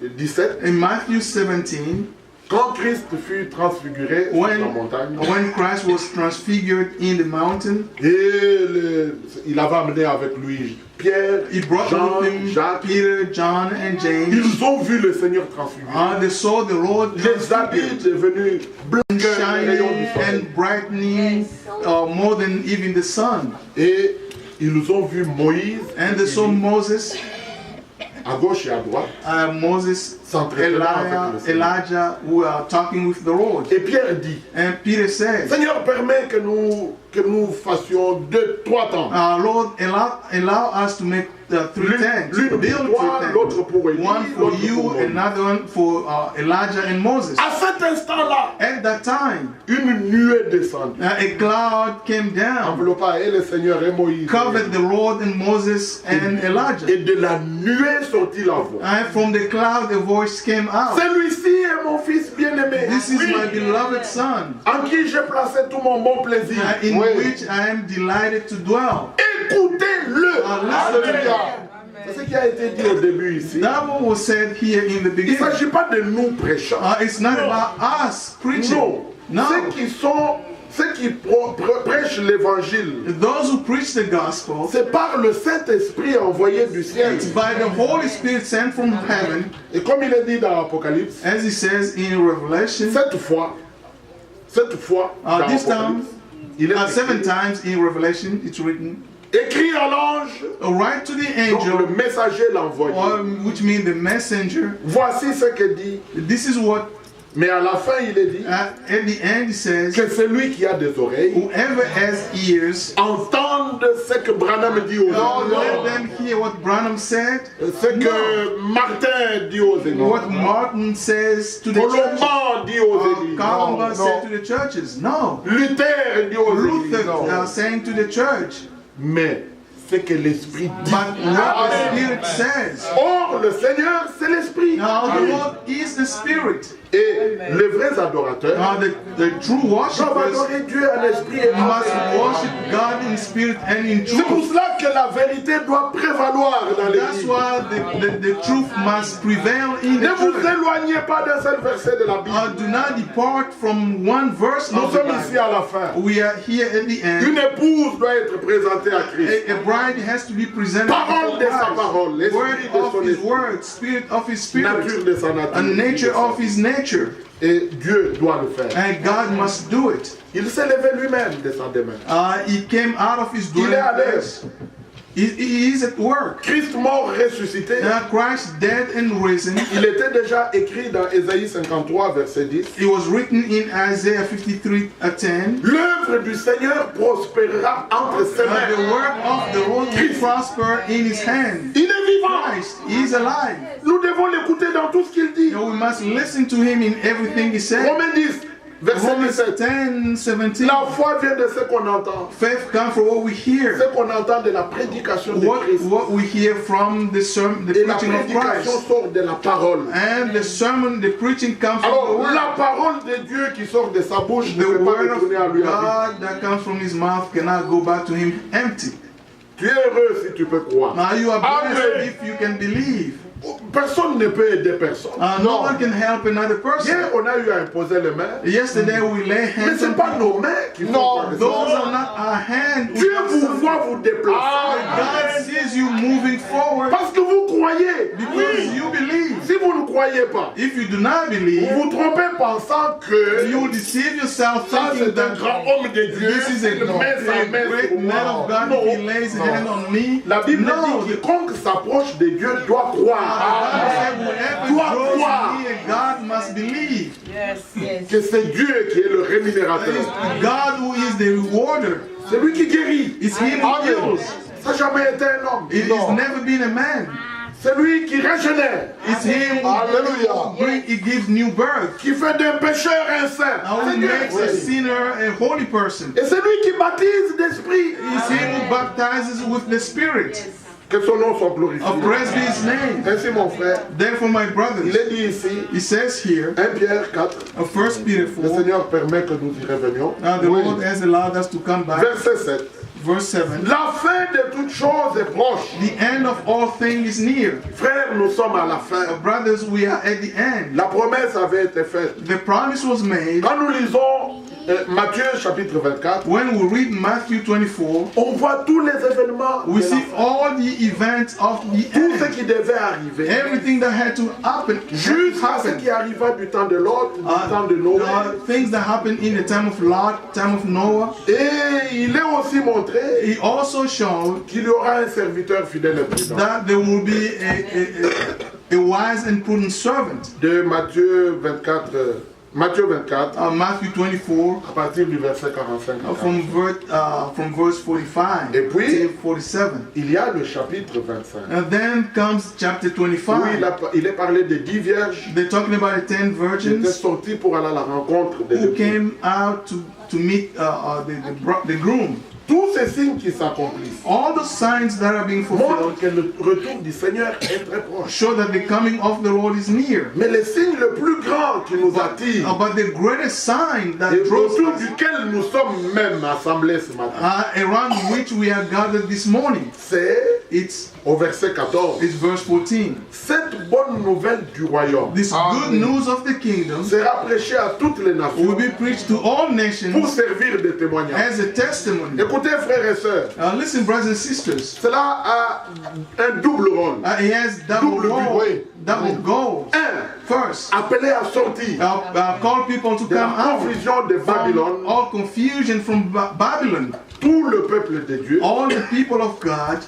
17, in Matthew 17, quand Christ fut transfiguré sur la montagne, when Christ was transfigured in the mountain, et il avait amené avec lui Pierre, he brought Jean, with him Jacques. Peter, John, and James. Ils ont vu le Seigneur transfiguré. They saw the Lord Les habits devenus blancs comme les rayons shining du soleil. and brightening more than even the sun. Et ils ont vu Moïse And they saw Moses, à gauche et à droite Moses, s'entretenant avec le Seigneur. Elijah, who are talking with the Lord. Et Pierre dit, And Peter said, Seigneur, permets que nous fassions 2-3 temps. Lord, allow us to make 3 tents, L'une build pour toi, 3 l'autre tents. pour Élie, One for l'autre you, pour Moïse. another one for Elijah and Moses. À cet instant-là, At that time, une nuée descendit, a cloud came down, enveloppa et le Seigneur et Moïse. covered the Lord and Moses and Elijah. Et de la nuée sortit la voix. And from the cloud a voice came out. Celui-ci est mon fils bien-aimé, This is my beloved son, en qui j'ai placé tout mon bon plaisir. in Oui. which I am delighted to dwell. Écoutez-le. Alléluia. C'est ce qui a été dit au début ici. That one was said here in the Il ne beginning. s'agit pas de nous prêchant. It's not about us preaching. Non. No. Ceux qui prêchent l'évangile, Those who preach the gospel, c'est par le Saint-Esprit envoyé du ciel. it's by the Holy Spirit sent from heaven, Et comme il est dit dans l'Apocalypse, as it says in Revelation, cette fois, dans this time, l'Apocalypse, il est 7 écrit, times in Revelation, it's written, écrit à l'ange, write to the donc le angel, messager l'envoyé. which means the messenger. Voici ce que dit. This is what, Mais à la fin, il est dit at the end, it says, que celui qui a des oreilles whoever has ears, entende ce que Branham dit aux let églises, them hear what Branham said, ce que Martin dit aux what églises, Martin says to the churches, Colomban dit aux églises, Columba said to the churches. No. Luther dit aux Luther églises, saying to the church. mais ce que l'Esprit dit. But what the Spirit says. Or, le Seigneur, c'est l'Esprit. Now the Lord is the Spirit. Et les vrais adorateurs Now the true doivent worshippers adorer Dieu en esprit et en must vérité. worship God in spirit and in C'est pour truth. cela que la vérité doit prévaloir dans That's l'Église. why the truth must prevail in Ne the vous church. éloignez pas d'un seul verset de la Bible. Do not depart from one verse Nous of the sommes ici Bible. à la fin. We are here at the Une end. épouse doit être présentée à Christ. A bride has to be presented Parole de sa parole, before l'esprit Christ. de Word son of His esprit, word, spirit of His spirit, nature de sa a nature. nature of His nature. Et Dieu doit le faire. And God must do it. Il s'est levé lui-même de sa demeure. He came out of his Il est dwelling à place. l'œuvre. He is at work. Christ mort ressuscité. Christ dead and risen. Il était déjà écrit dans Ésaïe 53, verset 10. It was written in Isaiah 53:10. L'œuvre du Seigneur prospérera entre ses The mains. work of the Lord will prosper in His hand. Il est vivant. Christ is alive. Nous devons l'écouter dans tout ce qu'il dit. And we must listen to Him in everything He said. Romains 10, verset Romans 17. 10:17. La foi vient de ce qu'on entend. Faith comes from what we hear. Ce qu'on entend de la prédication de Christ. What we hear from the sermon, the Et la preaching of prédication Christ. sort de la parole. And the sermon, the preaching comes from the Alors, word. la parole de Dieu qui sort de sa bouche ne The peut pas word of retourner à lui à vide. God that comes from His mouth cannot go back to Him empty. Tu es heureux si tu peux croire. Now you are blessed Amen. if you can believe. Personne ne peut aider personne. No one can help another person. Hier, on a eu à imposer les mains. Yesterday we lay Mais hands ce n'est on pas people. nos mains qui font Non, quoi que ce Those soit. are not our hands. Dieu vous voit vous déplacer. God sees you moving forward Parce que vous croyez. because you believe. Si vous ne croyez pas, If you do not vous believe, vous trompez pensant que you will deceive yourself ça thinking c'est un that grand homme de Dieu. this is Il met sa a main great sur man moi. of God. Non. If he lays his hand on me, La Bible no. dit quiconque s'approche de Dieu doit croire. God said, whoever Doit draws croire. near God must believe. Yes, yes. Que c'est Dieu qui est le It rémunérateur. is God who is the rewarder. C'est lui qui guérit. It's him who heals. Ça n'a jamais été un homme. It has never been a man. C'est lui qui régénère. It's him Alléluia. He gives new birth. Qui fait d'un pécheur un saint. Now C'est he Dieu. makes a sinner a holy person. Et c'est lui qui baptise d'esprit. It's him who baptizes with the Spirit. Que son nom soit glorifié. Praise be his name. Ainsi mon frère, Therefore, my il brothers, est dit ici, he says here, 1 Pierre 4, 1 Peter le 4, Seigneur permet que nous y revenions. the Lord has allowed us to come back. Verset 7. Verse 7. La fin de toutes choses est proche. The end of all things is near. Frères, nous sommes à la fin. Brothers, we are at the end. La promesse avait été faite. The promise was made. Quand nous lisons Matthieu chapitre 24, When we read Matthew 24, on voit tous les événements, we de la see fin. all the events of the Tout ce end. qui devait arriver, Everything that had to happen, jusqu'à ce qui arriva du temps de l'autre, du temps de Noé. things that happened in the time of Lot, time of Noah. Et il est aussi montré He also showed qu'il y aura un serviteur fidèle et prudent. that there will be a wise and prudent servant. De Matthieu 24, Matthieu 24, Matthew 24, à partir du verset 45. from verse 45 Et puis, till 47. il y a le chapitre 25. And then comes chapter Où 25. il est parlé des 10 vierges They're talking about the 10 qui étaient virgins sorties pour aller à la rencontre des who époux. came out to meet the groom. Tous ces signes qui s'accomplissent All the signs that are being montrent fulfilled que le retour du Seigneur est très proche. show that the coming of the Lord is near. Mais le signe le plus grand qui nous attire, But the greatest sign that et draws autour us duquel nous sommes même assemblés ce matin, around which we are gathered this morning, c'est it's au verset 14. verse 14. Cette bonne nouvelle du royaume This good news of the kingdom sera prêchée à toutes les will nations be preached to all pour nations servir de témoignage. as a testimony. Écoutez, frères et sœurs, Listen, brothers and sisters, cela a un double rôle. he has double Double goals. oui. Double goals. Un, First, appeler à sortir call people to de come la out confusion de from Babylone all confusion from Babylon. tout le peuple de Dieu. All the people of God.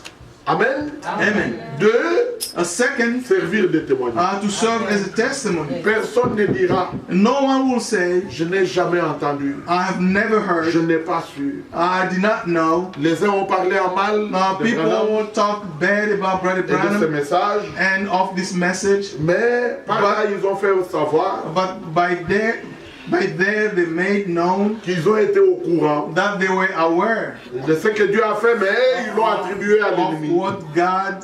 Amen. Amen. Deux, A second, servir de témoignage. to serve as a testimony. Personne ne dira, No one will say, je n'ai jamais entendu, I have never je heard, n'ai pas su. I did not know. Les uns ont parlé en mal de People Branham will talk bad about Brother et de ce Branham message, and of this message, mais par là ils ont fait savoir but by there they made known qu'ils ont été au courant that they were aware de ce que Dieu a fait, mais ils l'ont attribué à of l'ennemi. what God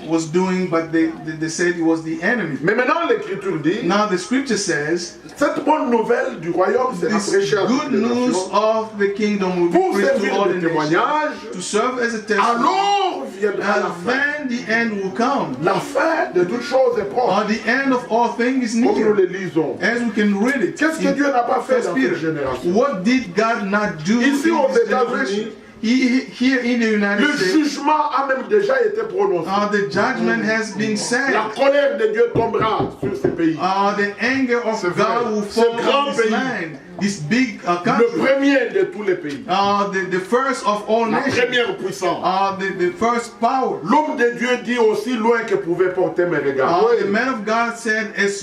was doing, but they said it was the enemy. Mais maintenant l'Écriture dit, Now the scripture says, cette bonne nouvelle du royaume sera this prêchée à toutes good les news nations of the kingdom will be pour preached to servir all de the nations, témoignage. to serve as a testimony, Alors viendra la and fin. then the end will come. La fin de toutes choses est proche, The end of all things is comme nous near, le lisons. as we can read it. Qu'est-ce que in Dieu n'a pas fait First dans Peter. cette génération? What did God not do Ici in aux this États-Unis, generation? Here in the United le States, jugement a même déjà été prononcé. the judgment has been said. La colère de Dieu tombera sur ces pays. The anger of C'est vrai. God will Ce fall grand on this pays. land, this big Le country. premier de tous les pays. The first of all La nations. première puissance. The first power. L'homme de Dieu dit aussi loin que pouvait porter mes regards. The man of God said, as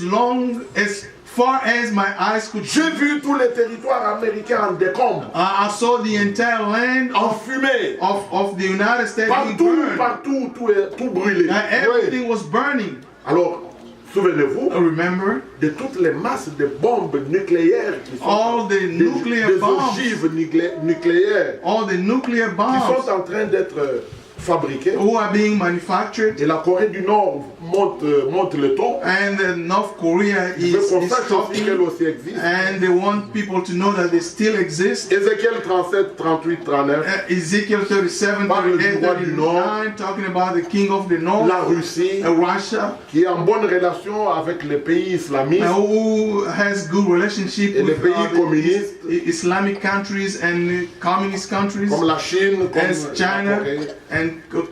far as my eyes could see, J'ai vu tous les territoires américains en décombre, I saw the entire land en fumée. of the United States being Partout, burned. partout, tout brûlé. Everything was burning. Alors, souvenez-vous Remember, de toutes les masses de bombes nucléaires qui sont all the nuclear des bombs, ogives nucléaires all the nuclear qui bombs sont en train d'être fabriqués. who are being manufactured, Et la Corée du Nord monte le ton. and North Korea Ils veulent qu'on is sache aussi qu'elle stopping, aussi existe. and they want people to know that they still exist. Ézéchiel 37, 38, 39. Ezekiel 37, Parle du 38, roi du Nord. 39, talking about the king of the north, La Russie, Russia, qui est en bonne relation avec les pays islamistes. who has good relationship Et les with pays the communistes. Islamic countries and communist countries, Comme la Chine, comme as la China Corée. and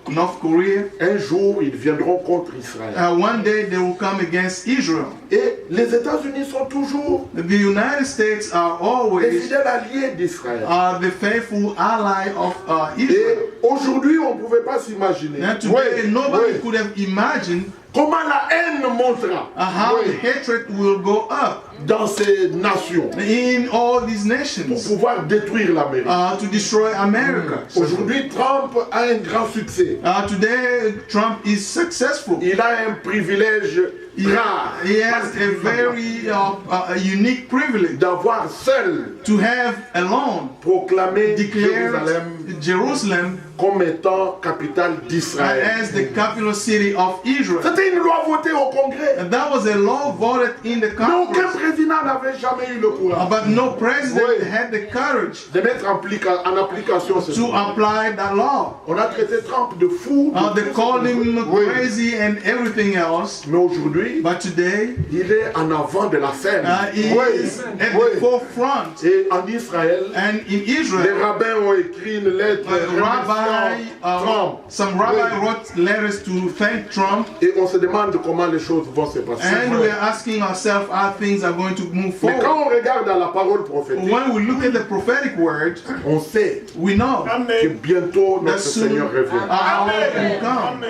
North Korea. Un jour, ils viendront contre Israël. One day they will come against Israel. Et les États-Unis sont toujours The United States are les always fidèles alliés d'Israël. the faithful ally of Et Israel. aujourd'hui, on ne pouvait pas s'imaginer And today, nobody could have imagined comment la haine montera how the hatred will go up dans ces nations in all these pour nations pouvoir détruire l'Amérique. to destroy America. Aujourd'hui, Trump a un grand succès. Today, Trump is successful. Il a un privilège rare He has a very unique privilege d'avoir seul to have alone proclamé declared Jérusalem Jerusalem comme étant capitale d'Israël. as the capital city of Israel. C'était une loi votée au Congrès. And that was a law voted in the Mais aucun Congress. président n'avait jamais eu le courage But no president Oui. had the courage de mettre en application ce to droit. apply that law. On a traité Trump de fou. They called him Oui. crazy and everything else. Mais aujourd'hui, But today, il est en avant de la scène. he Oui. is at Oui. the forefront. Et en Israël, And in les Israel, rabbins ont écrit une lettre remerciant Trump. some rabbi Oui. wrote letters to thank Trump. Et on se demande comment les choses vont se passer. And we are asking ourselves how things are going to move Mais quand forward. on regarde à la parole prophétique, When we look at the prophetic word, on sait we know que bientôt that notre soon Seigneur revient. our Lord will come.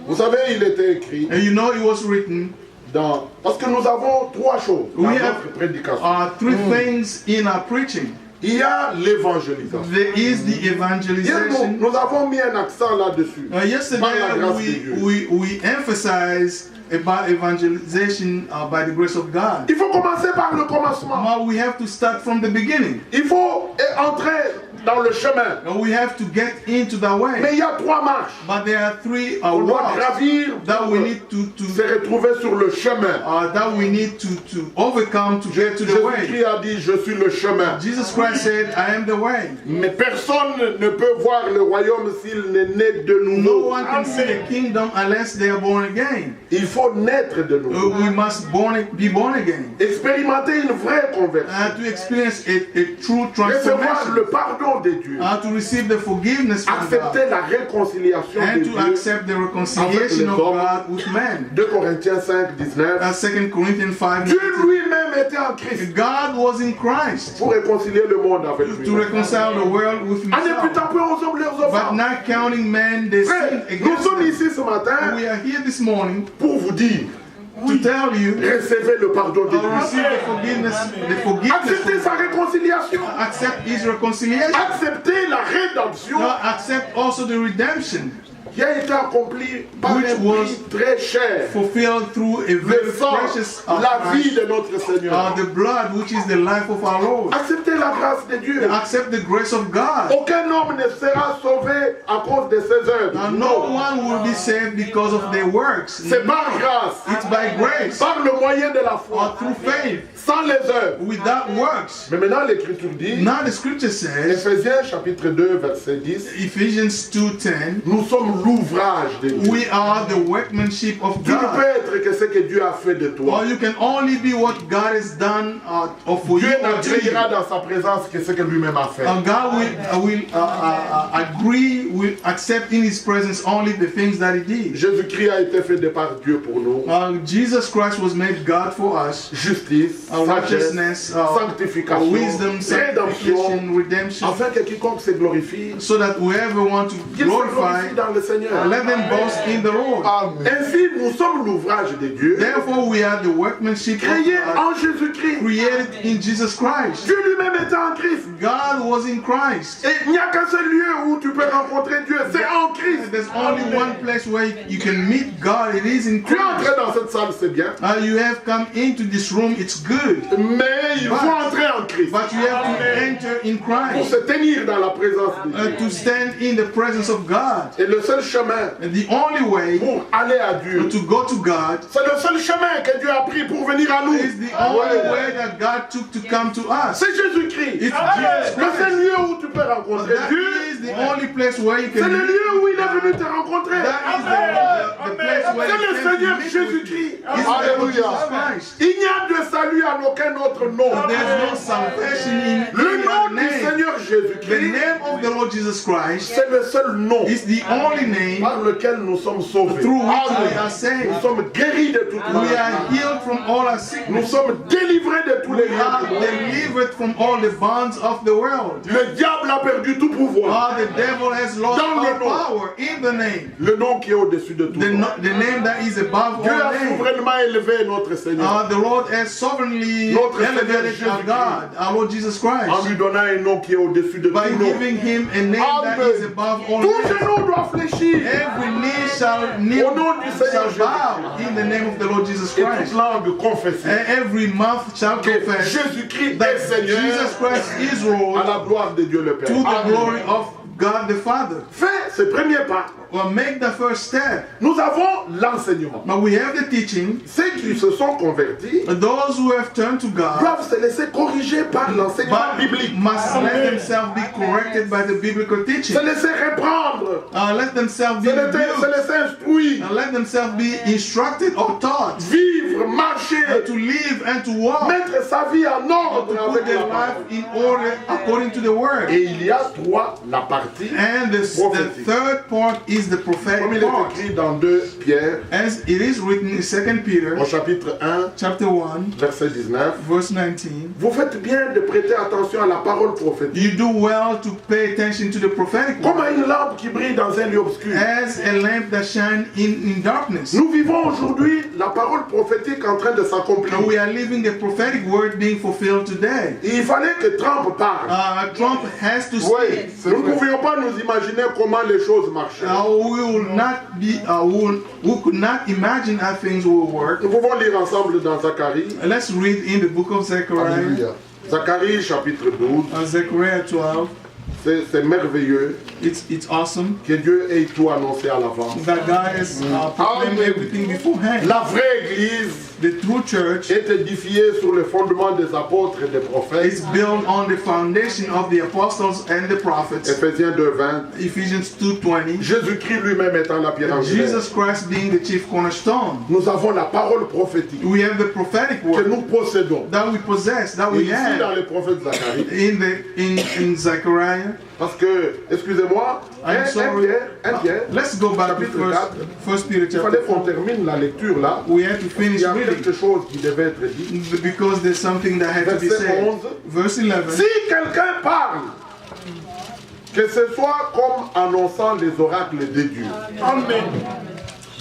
Vous savez, il était écrit And you know it was written, dans... Parce que nous avons trois choses dans We notre have- prédication. three things in our preaching. Il y a l'évangélisation. There is the Hier, evangelization. nous avons mis un accent là-dessus. Par la Yesterday grâce de Dieu. we emphasized about evangelization by the grace of God. Il faut commencer par le commencement. Now we have to start from the beginning. Il faut entrer dans le chemin. And we have to get into the Mais way. il y a trois marches. But there are three On doit walks gravir that pour we need se retrouver sur le chemin. that we need to overcome to get to the way. Jésus-Christ a dit, je suis le chemin. Jesus Christ said, I am the way. Mais personne ne peut voir le royaume s'il n'est né de No nouveau. one can see the kingdom unless they are born again. Il faut naître de nouveau. We must be born again. Expérimenter une vraie conversion. To experience a true Recevoir le transformation. pardon de Dieu. To receive the forgiveness from Accepter God. la réconciliation de And to Dieu. accept the reconciliation of God with man. 2 Corinthiens 5, 19. 2 Corinthians 5. Dieu lui-même était en Christ God was in Christ pour réconcilier le monde avec lui. to reconcile the world with En himself. imputant peu aux hommes leurs But offenses. not counting men their sin Frère, nous against sommes them. ici ce matin We are here this morning pour vous dire, to tell you recevez le pardon de Dieu. receive the forgiveness Acceptez from sa réconciliation. accept his reconciliation. Acceptez la rédemption Accept also the redemption qui a été accomplie par Which un prix très cher. fulfilled through a very Le sang, precious la vie price, de notre Seigneur. the blood which is the life of our Lord. Acceptez la grâce de Dieu. Accept the grace of God. Aucun homme ne sera sauvé à cause de ses œuvres. No one will be saved because of their works. C'est par grâce, It's by grace, par le moyen de la or foi, through faith, sans les œuvres. without works. Mais maintenant, l'Écriture dit, Now the scripture says, Éphésiens chapitre 2, verset 10, Ephesians 2:10, nous sommes l'ouvrage de Dieu. we are the workmanship of Tu ne God. peux être que ce que Dieu a fait de toi. Or you can only be what God has done for you Dieu or to you. n'agréera dans sa présence que ce que lui-même a fait. God will agree, will accept in His presence only the things that He did. Jésus-Christ a été fait de par Dieu pour nous. Jesus Christ was made God for us. Justice, sagesse, Righteousness, sanctification, wisdom, rédemption, sanctification, redemption, afin que quiconque se glorifie, so that whoever wants to qu'il se glorify, glorifie dans le Seigneur. let them boast in the Lord. Ainsi, nous sommes l'ouvrage de Dieu, Therefore, we are the workmanship of créé God, en Jésus-Christ. created in Jesus Christ. Dieu lui-même était en Christ. God was in Christ. Et il n'y a qu'un seul lieu où tu peux rencontrer Dieu, c'est en Christ. There's only one place where you can meet God. It is in Tu es Christ. entré dans cette salle, c'est bien. You have come into this room. It's good. Mais il faut entrer en Christ. But you have to enter in Pour Christ. se tenir dans la présence de Dieu. To stand in the presence of God. Et le seul chemin And the only way pour aller à Dieu, to go to God c'est le seul chemin que Dieu a pris pour venir à nous. is the only way that God took to come to us. C'est Jésus-Christ. It's Jesus Le seul Christ. lieu où tu peux rencontrer That Dieu, is the only place where you c'est can le meet. lieu où il est venu te rencontrer. That is the place where C'est you le can Seigneur meet with. Jésus-Christ. It's the Lord Jesus Christ. Il n'y a de salut en aucun autre nom. There's no salvation in Le any nom other du name. Seigneur The Jésus-Christ, name of the Lord Jesus Christ c'est le seul nom is the only name par lequel nous sommes sauvés. through which we Amen. are Nous saved. sommes guéris de toute We maladie. are healed from all our Nous sickness. sommes délivrés de tous les We liens are du monde. delivered from all the bonds of the world. Le diable a perdu tout pouvoir. The devil has lost Dans le all nom. power in the name. Le nom qui est au-dessus de tout The, nom. the name that is above Dieu all a names. souverainement élevé notre Seigneur The Lord has sovereignly Notre Seigneur elevated our Jésus-Christ. God, our Lord Jesus en Christ, lui donnant un nom qui est au-dessus de by tout nom. giving him a name that Amen. is above all Tout names. genou doit fléchir Every knee shall kneel, Au nom du Seigneur shall bow in the name of the Lord Jesus et Christ. toute langue confesser And every mouth shall que confess Jésus-Christ est that Seigneur Jesus Christ is Lord à la gloire de Dieu le Père. to the Amen. glory of God the Father. Fais ce premier pas. Well, make the first step. Nous avons l'enseignement. But we have the teaching. Ceux qui se sont convertis Those who have turned to God doivent se laisser corriger par l'enseignement but biblique. must let themselves be corrected by the biblical teaching. Se laisser reprendre. Let themselves be Se laisser rebuked. instruire. And let themselves be instructed or taught Vivre, marcher. to live and to walk, Mettre sa vie en to ordre put avec their la life parole. in order according to the word. Et il y a trois, la partie, And the prophétique. third part is the comme prophetic il est part. écrit dans 2 Pierre, As it is written in 2 Peter au chapitre 1, chapter 1, verset 19. verse 19. Vous faites bien de prêter attention à la parole prophétique. You do well to pay attention to the prophetic Comme word à une lampe qui brille dans un lieu obscur. as a lamp that shines in darkness. Nous vivons aujourd'hui la parole prophétique en train de s'accomplir. And we are living the prophetic word being fulfilled today. Et il fallait que Trump parle. Trump has to Oui, speak. nous ne pouvions pas nous imaginer comment les choses marchaient. We could not imagine how things will work. Nous pouvons lire ensemble dans Zacharie. Let's read in the book of Zechariah, Alléluia. Zacharie chapitre 12. Zechariah 12. C'est merveilleux It's awesome que Dieu ait tout annoncé à l'avance. that God has proclaimed Amen. everything beforehand. La vraie église The true church est édifiée sur le fondement des apôtres et des prophètes. is built on the foundation of the apostles and the prophets. Éphésiens 2:20. Ephesians 2:20. Jésus-Christ lui-même étant la pierre angulaire. Jesus Christ being the chief cornerstone. Nous avons la parole prophétique We have the prophetic que word nous possédons. that we possess, that Et we ici dans have les prophètes Zacharie. in Zechariah. Parce que, excusez-moi, I'm sorry. un Pierre, Let's go back to chapitre 4. First Peter Il chapter fallait qu'on 4. termine la lecture là. We have to Il finish y a reading quelque chose qui devait être dit. because there's something that had to be Verset said. 11. Verse 11. Si quelqu'un parle, que ce soit comme annonçant les oracles de Dieu. Amen.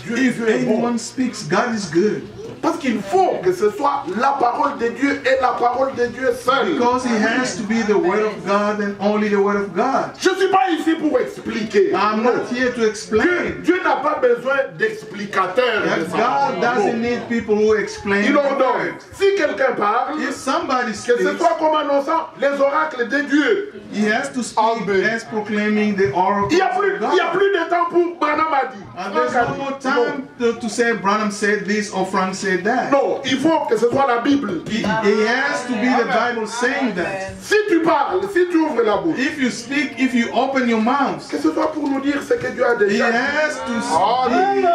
If Dieu est bon. anyone speaks, God is good. Parce qu'il faut que ce soit la parole de Dieu et la parole de Dieu seule. Because it has to be the word of God and only the word of God. Je ne suis pas ici pour expliquer. I'm Non. not here to explain. Dieu n'a pas besoin d'explicateurs. de sa God parole. doesn't Non. need people who explain Il the ordonne. word. Si quelqu'un parle, If somebody que ce speaks, soit comme annonçant les oracles de Dieu. he has to speak Amen. as proclaiming the oracle Il n'y a, of plus de temps pour Branham a dit. And there's Franck a no dit. more time to say Branham said this or Frank said that. Non, il faut que ce soit la Bible. It has to be the Bible saying that. Si tu parles, si tu ouvres la bouche, If you speak, if you open your mouth, que ce soit pour nous dire ce que Dieu a he déjà dit. has to Amen. speak.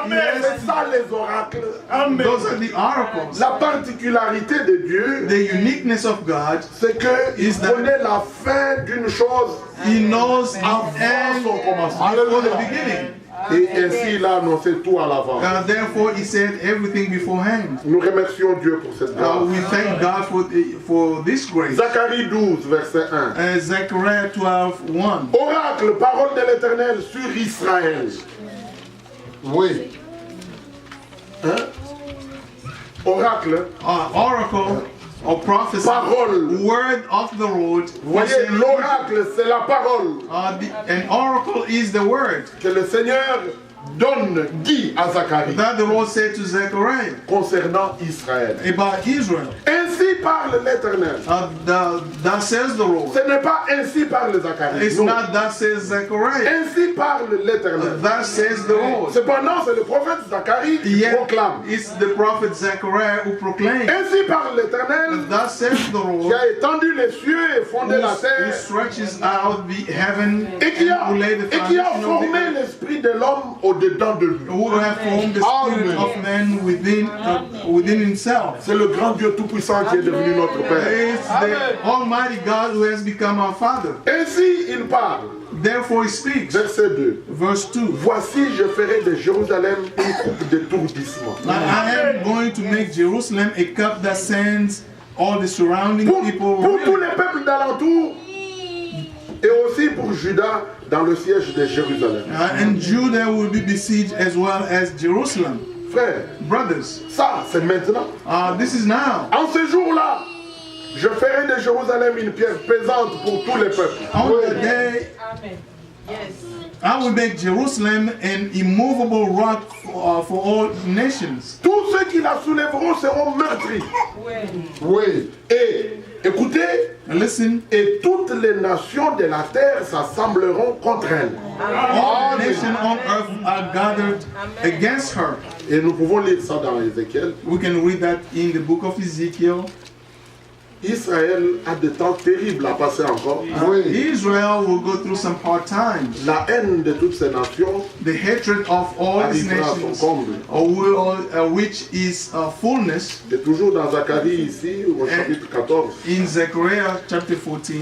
He has C'est ça les oracles. to, those are the oracles. La particularité de Dieu, The uniqueness of God, c'est qu'il Is that- connaît la fin d'une chose he knows the avant end son commencement. before the beginning. Et ainsi il a annoncé tout à l'avance. Therefore, he said everything beforehand. Nous remercions Dieu pour cette grâce. We thank God for this grace. Zacharie 12, verset 1. Zechariah 12:1. Oracle, parole de l'Éternel sur Israël. Oui. Hein? Oracle, Oracle or prophecy, Parole. word of the Lord. Vous voyez, l'oracle, c'est la parole An oracle is the word que le Seigneur dit à Zacharie that the Lord said to Zechariah concernant Israël. about Israel. Ainsi parle l'Éternel. That says the Lord. Ce n'est pas ainsi parle Zacharie. It's Non. not that says Zechariah. Ainsi parle l'Éternel. That says the Lord. Cependant, c'est le prophète Zacharie qui Yet proclame. it's the prophet Zechariah who proclaims. Ainsi parle l'Éternel That says the qui Lord, a étendu les cieux et fondé la who terre stretches out the heaven et qui a, and who laid the et qui a foundation of the formé earth, l'esprit de l'homme au-dedans de lui. who have formed the spirit of man within himself. C'est le grand Dieu Tout-Puissant qui est devenu notre Père. It's the Almighty God who has become our Father. Ainsi, il parle. Therefore he speaks. Verset 2. Verse 2. Voici, je ferai de Jérusalem une coupe d'étourdissement. I am going to make Jerusalem a cup that sends all the surrounding people. Pour tous les peuples d'alentour et aussi pour Juda dans le siège de Jérusalem. And Judah will be besieged as well as Jerusalem. Frères, Brothers, ça c'est maintenant. this is now. En ce jour-là, je ferai de Jérusalem une pierre pesante pour tous les peuples. On the day, Amen. Yes. I will make Jerusalem an immovable rock for all nations. Tous ceux qui la soulèveront seront meurtris. Oui. Et écoutez, Listen, et toutes les nations de la terre s'assembleront contre elle. all nations on earth are gathered against her. Et nous pouvons lire ça dans Ézéchiel. We can read that in the book of Ezekiel. Israël a des temps terribles à passer encore. Israel will go through some hard times. La haine de toutes ces nations The hatred of all these arrivera à son nations comble. will reach its fullness. Et toujours dans Zacharie ici, au chapitre 14, In Zechariah chapter 14,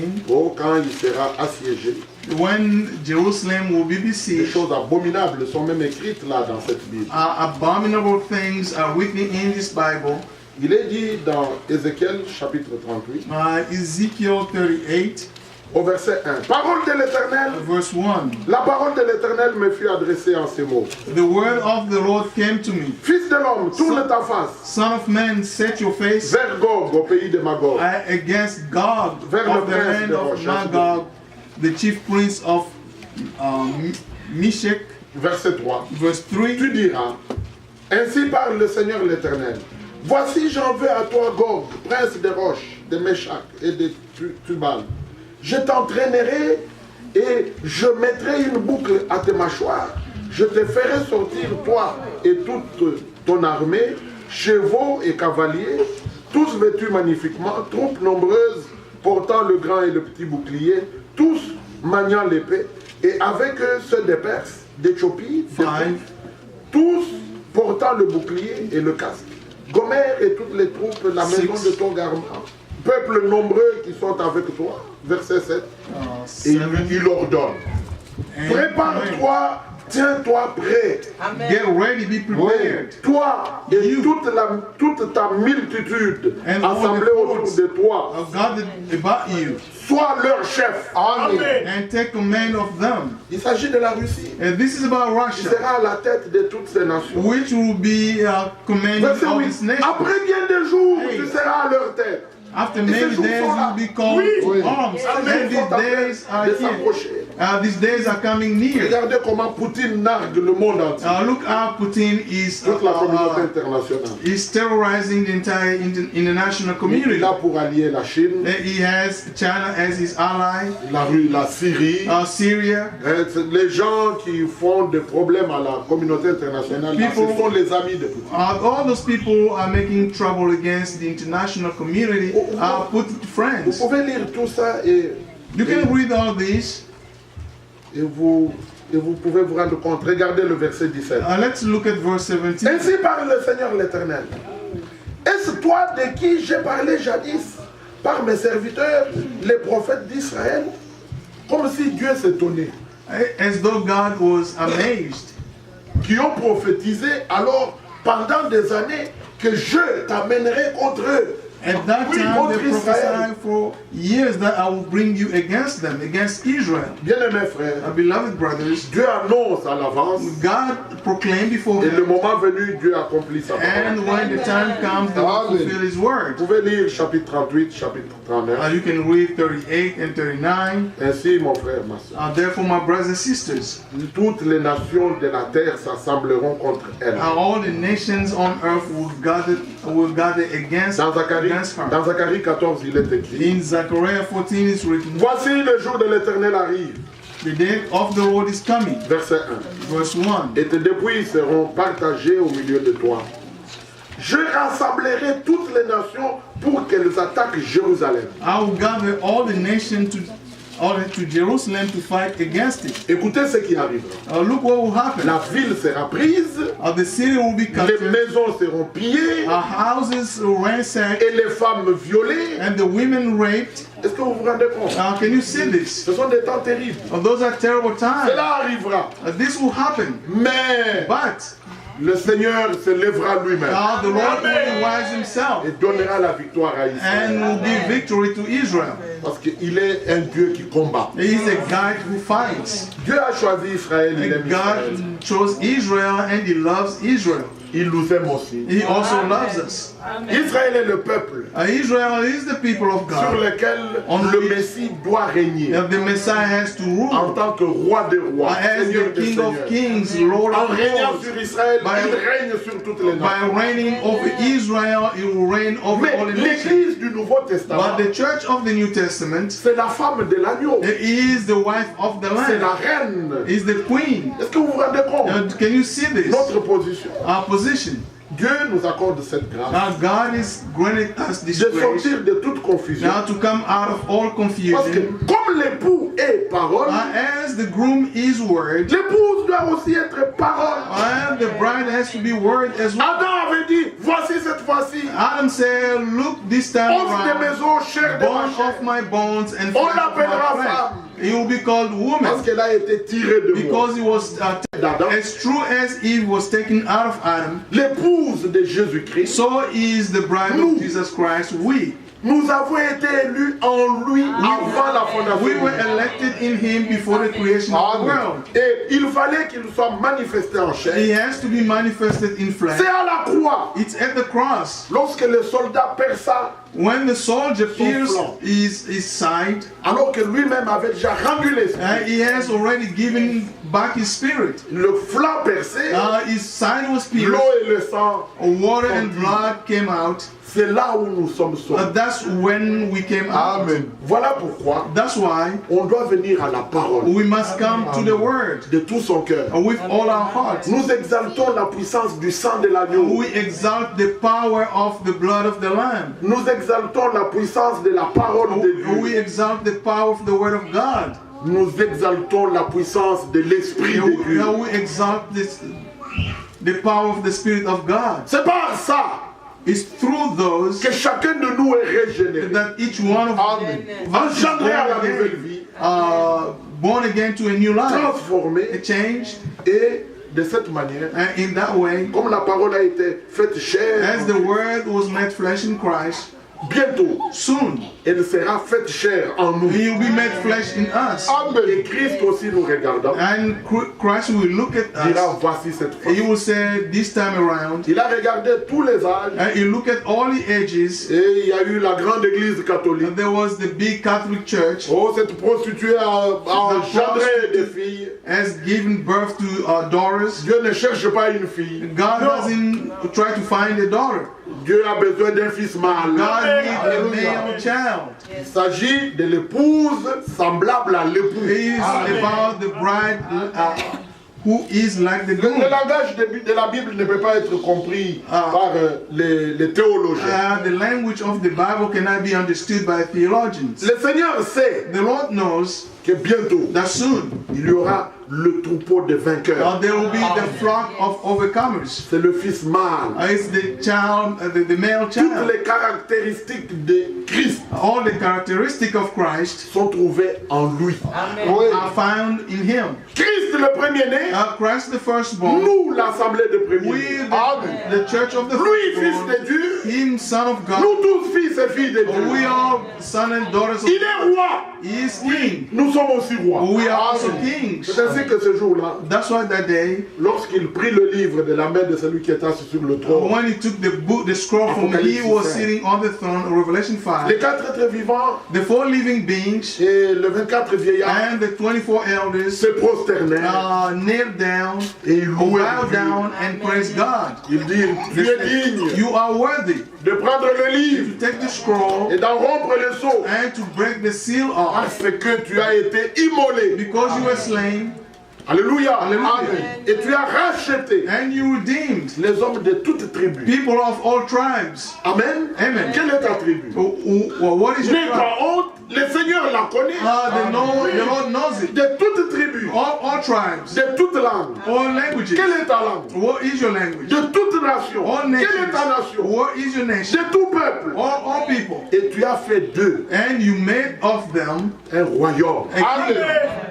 quand il sera assiégé. when Jerusalem will be Des besieged, choses abominables sont même écrites là dans cette Bible. abominable things are written in this Bible. Il est dit dans Ézéchiel chapitre 38, Ezekiel 38, au verset 1. Parole de l'Éternel, verse 1. la parole de l'Éternel me fut adressée en ces mots. The word of the Lord came to me. Fils de l'homme, tourne ta face Son of man, set your face vers Gog, au pays de Magog. against God Vers le of the prince land de of Roche. Magog, the chief prince of Meshech. Verset 3. Verse 3. Tu diras, ainsi parle le Seigneur l'Éternel. Voici j'en veux à toi Gog, prince des roches, de Meshach et de Tubal. Je t'entraînerai et je mettrai une boucle à tes mâchoires. Je te ferai sortir toi et toute ton armée, chevaux et cavaliers, tous vêtus magnifiquement, troupes nombreuses, portant le grand et le petit bouclier, tous maniant l'épée, et avec eux ceux des Perses, d'Éthiopie, tous portant le bouclier et le casque. Gomer et toutes les troupes, la maison de ton garment, peuple nombreux qui sont avec toi. Verset 7. Et il ordonne. Prépare-toi, tiens-toi prêt. Get ready, be prepared. Toi et toute ta multitude assemblée autour de toi. God about you. Sois leur chef. Amen. And take command of them. Il s'agit de la Russie. And this is about Il Russia, sera à la tête de toutes ces nations. which will be commanding Verset all 8. these nations. Après bien des jours, tu seras à leur tête. After many days, you'll be called to arms. And these days are here. These days are coming near. Regardez comment Poutine nargue le monde entier. Look how Putin is Toute la communauté internationale. is terrorizing the entire international community. Il a pour allier la Chine, He has China as his ally, la Syrie. Syria. Les gens qui font des problèmes à la communauté internationale, là, ce sont les amis de Poutine. All those people are making trouble against the international community. Put Vous friends. pouvez lire tout ça et You can read all this. vous pouvez vous rendre compte. Regardez le verset 17. Let's look at verse 17. Ainsi parle le Seigneur l'Éternel. Est-ce toi de qui j'ai parlé jadis par mes serviteurs, les prophètes d'Israël? Comme si Dieu s'étonnait. As though God was amazed. Qui ont prophétisé alors pendant des années que je t'amènerai contre eux At that Oui, time, contre they Israël. prophesied for years that I will bring you against them, against Israel. Bien-aimés frères, Beloved brothers, Dieu annonce à l'avance God proclaimed et beforehand, le moment venu, Dieu accomplit sa parole. and when the time comes, they will Amen. fulfill His word. Vous pouvez lire chapitre 38, chapitre 39. You can read 38 and 39. Ainsi, mon frère, ma soeur, Therefore, my brothers and sisters, toutes les nations de la terre s'assembleront contre elle. all the nations on earth will gather against Dans Zacharie her. 14, il est écrit, In Zechariah 14 it's written, voici le jour de l'Éternel arrive. the day of the Lord is coming. Verset 1. Verse 1. Et tes dépouilles seront partagées au milieu de toi. Je rassemblerai toutes les nations pour qu'elles attaquent Jérusalem. I will gather all the nations to Jerusalem to fight against it. Écoutez ce qui arrivera. Look what will happen. La ville sera prise, The city will be les captured, maisons seront pillées houses ransacked, et les femmes violées. and the women raped. Est-ce que vous vous rendez compte? Can you see this? Ce sont des temps terribles. Those are terrible times. Cela arrivera. This will happen. Mais But le Seigneur se lèvera lui-même the Lord will rise Himself et donnera la victoire à Israël. and will give victory to Israel. Parce qu'il est un Dieu qui combat. He is a God who fights. Dieu a choisi Israël, il aime And Israël. God chose Israel and He loves Israel. Il nous aime aussi. He also loves us. Israël est le peuple Israel is the people of sur God. lequel le Messie doit régner The Messiah has to rule en tant que roi des rois, as Seigneur the des King of seigneurs. Kings, Lord En of régnant Lords. sur Israël, By- il règne sur toutes les By nations. reigning over Israel, He will reign over Mais all the nations. l'Église du Nouveau Testament, But the church of the New Testament c'est la femme de l'agneau, is the wife of the c'est la Lamb, reine. is the queen. Est-ce que vous vous rendez compte? Can you see this? Notre position. Our position. Dieu nous accorde cette grâce Now God is granting us this de grace sortir de toute confusion. now to come out of all Parce que confusion. comme l'époux est parole, As the groom is word, l'épouse doit aussi être parole. and the bride has to be word as well. Adam avait dit, voici cette fois-ci, Adam said, look this time os de around, maison, chair de ma bone chair. of my bones and On flesh of l'appellera my flesh. femme. He will be called Parce woman qu'elle a été tirée de moi. because he was D'Adam. as true as Eve was taken out of Adam. L'épouse de Jésus-Christ. So is the bride Nous. of Jesus Christ. Nous avons été élus en lui avant la fondation We du were monde. elected in Him before the creation of the world. Et il fallait qu'il soit manifesté en He chair. has to be manifested in flesh. C'est à la croix. It's at the cross. Lorsque le soldat perça, When the soldier pierced flanc. his side, alors que lui-même avait déjà rendu l'esprit, he has already given back his spirit. le flanc percé, His side was pierced, l'eau et le sang, water and blood came out. c'est là où nous sommes sauvés. That's when we came out. Amen. Voilà pourquoi That's why on doit venir à la parole we must come to the Word de tout son cœur. with all our hearts. Nous exaltons la puissance du sang de l'agneau. We exalt the power of the blood of the Lamb. Nous exaltons la puissance de la parole de We Dieu. exalt the power of the Word of God. Nous exaltons la puissance de l'Esprit de Dieu. We exalt the power of the Spirit of God. C'est par ça It's through those que chacun de nous est régénéré, that each one of Amen. us is Engendré à la nouvelle vie, born again to a new life, a transformé, change, et de cette manière, and in that way, comme la parole a été faite chair, as the Word was made flesh in Christ, bientôt, soon elle sera faite chair en nous. He will be made flesh in us. Amen. Et Christ aussi nous regardant, And Christ will look at dira us. voici cette fois. He will say, this time around, Il a regardé tous les âges, and He look at all the ages. et il y a eu la grande église catholique. There was the big Catholic Church Oh, cette prostituée a engendré des filles. has given birth to daughters. Dieu ne cherche pas une fille. God Non. doesn't try to find a daughter. Dieu a besoin d'un fils mâle. God needs a Alléluia. male child. Il s'agit de l'épouse semblable à l'époux. It is Amen. about the bride who is like the Le groom. langage de la Bible ne peut pas être compris par les théologiens. The language of the Bible cannot be understood by theologians. Le Seigneur sait The Lord knows que bientôt, that soon il y aura le troupeau des vainqueurs. There will be the flock of overcomers. C'est le fils mâle. It's the child, the male Toutes child. les caractéristiques de Christ All the characteristics of Christ sont trouvées en lui. Oui. are found in him. Christ le premier-né, Christ the firstborn, nous l'assemblée de we premiers-nés. the church of the Lui, fils firstborn, de Dieu, him son of God, nous tous fils et filles de Dieu. we are sons and daughters of Il est roi, He is king. nous sommes aussi rois. We are also kings. C'est ainsi que ce jour-là, That's why that day, lorsqu'il prit le livre de la main de celui qui était assis sur le trône, when he took the book, the scroll from he who was sitting on the throne, Revelation 5, les 4 êtres vivants the 4 living beings et les 24 vieillards and the 24 elders se prosternèrent kneel down, et ils louaient bow Dieu. down and praise God. Ils dirent, tu es digne You are worthy de prendre le livre to take the scroll et d'en rompre le sceau and to break the seal off parce que tu as été immolé. because you were slain Alléluia. Alléluia. Amen. Et tu as racheté and you redeemed les hommes de toutes tribus. people of all tribes. Amen. Amen. Quelle est ta tribu? What is your N'aie tribe? pas honte, le Seigneur la connaît. The Lord knows it. De toutes tribus, All tribes, de toutes langues. all languages. Quelle est ta langue? What is your language? De toutes nations. All Quelle est nations. ta nation? What is your nation? De tout peuple. All people. Et tu as fait d'eux And you made of them un royaume. a kingdom.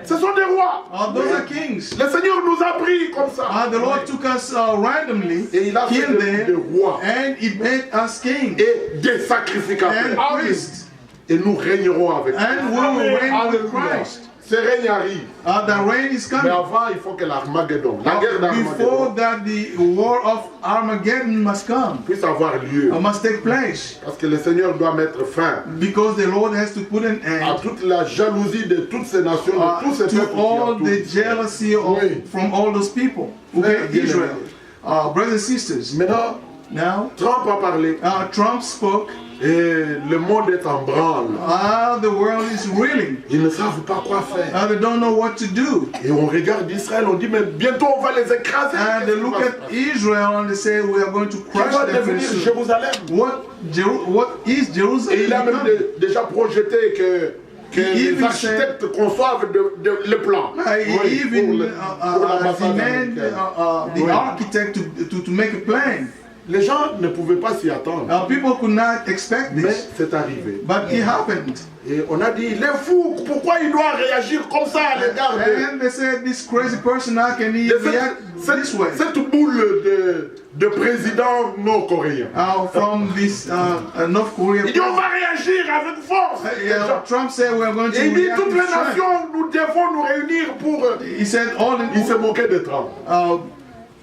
Ce sont des rois. Those are kings. Le Seigneur nous a pris comme ça. The Lord took us randomly, Et il a fait killed des them, rois and He made us kings et des and sacrificateurs. priests. Et nous régnerons avec lui. And we will reign with Alléluia. Christ. Ce règne arrive. The reign is Mais coming. avant, il faut que l'Armageddon, la guerre Before d'Armageddon, that, the war of Armageddon must come, puisse avoir lieu. must take place, Parce que le Seigneur doit mettre fin because the Lord has to put an à end toute la jalousie de toutes ces nations, de tous ces to peuples qui all entourent. the jealousy Oui. from all those people who Frères hate bien-aimés. Israel. Brothers and sisters, Maintenant, now Trump a parlé Trump spoke. et le monde est en branle. The world is reeling. Ils ne savent pas quoi faire. They don't know what to do. Et on regarde Israël, on dit mais bientôt on va les écraser. And they look at Israel and they say we are going to Qui crush va them very devenir soon. Jérusalem? What is Jerusalem? Et il a même becoming? déjà projeté que les Even architectes conçoivent le plan. Oui, Even pour l'ambassade demand américaine. the Oui. architect to make a plan. Les gens ne pouvaient pas s'y attendre. People could not expect Mais this, c'est arrivé. but it happened. Et on a dit, il est fou, pourquoi il doit réagir comme ça à l'égard de... And they said, this crazy person, how can he de react this way? cette boule de président nord-coréen. From this North Korea. Il dit, on va réagir avec force. Trump said we are going to Et il dit, react toutes les with strength. nations, nous devons nous réunir pour... He said all Il the s'est moqué de Trump.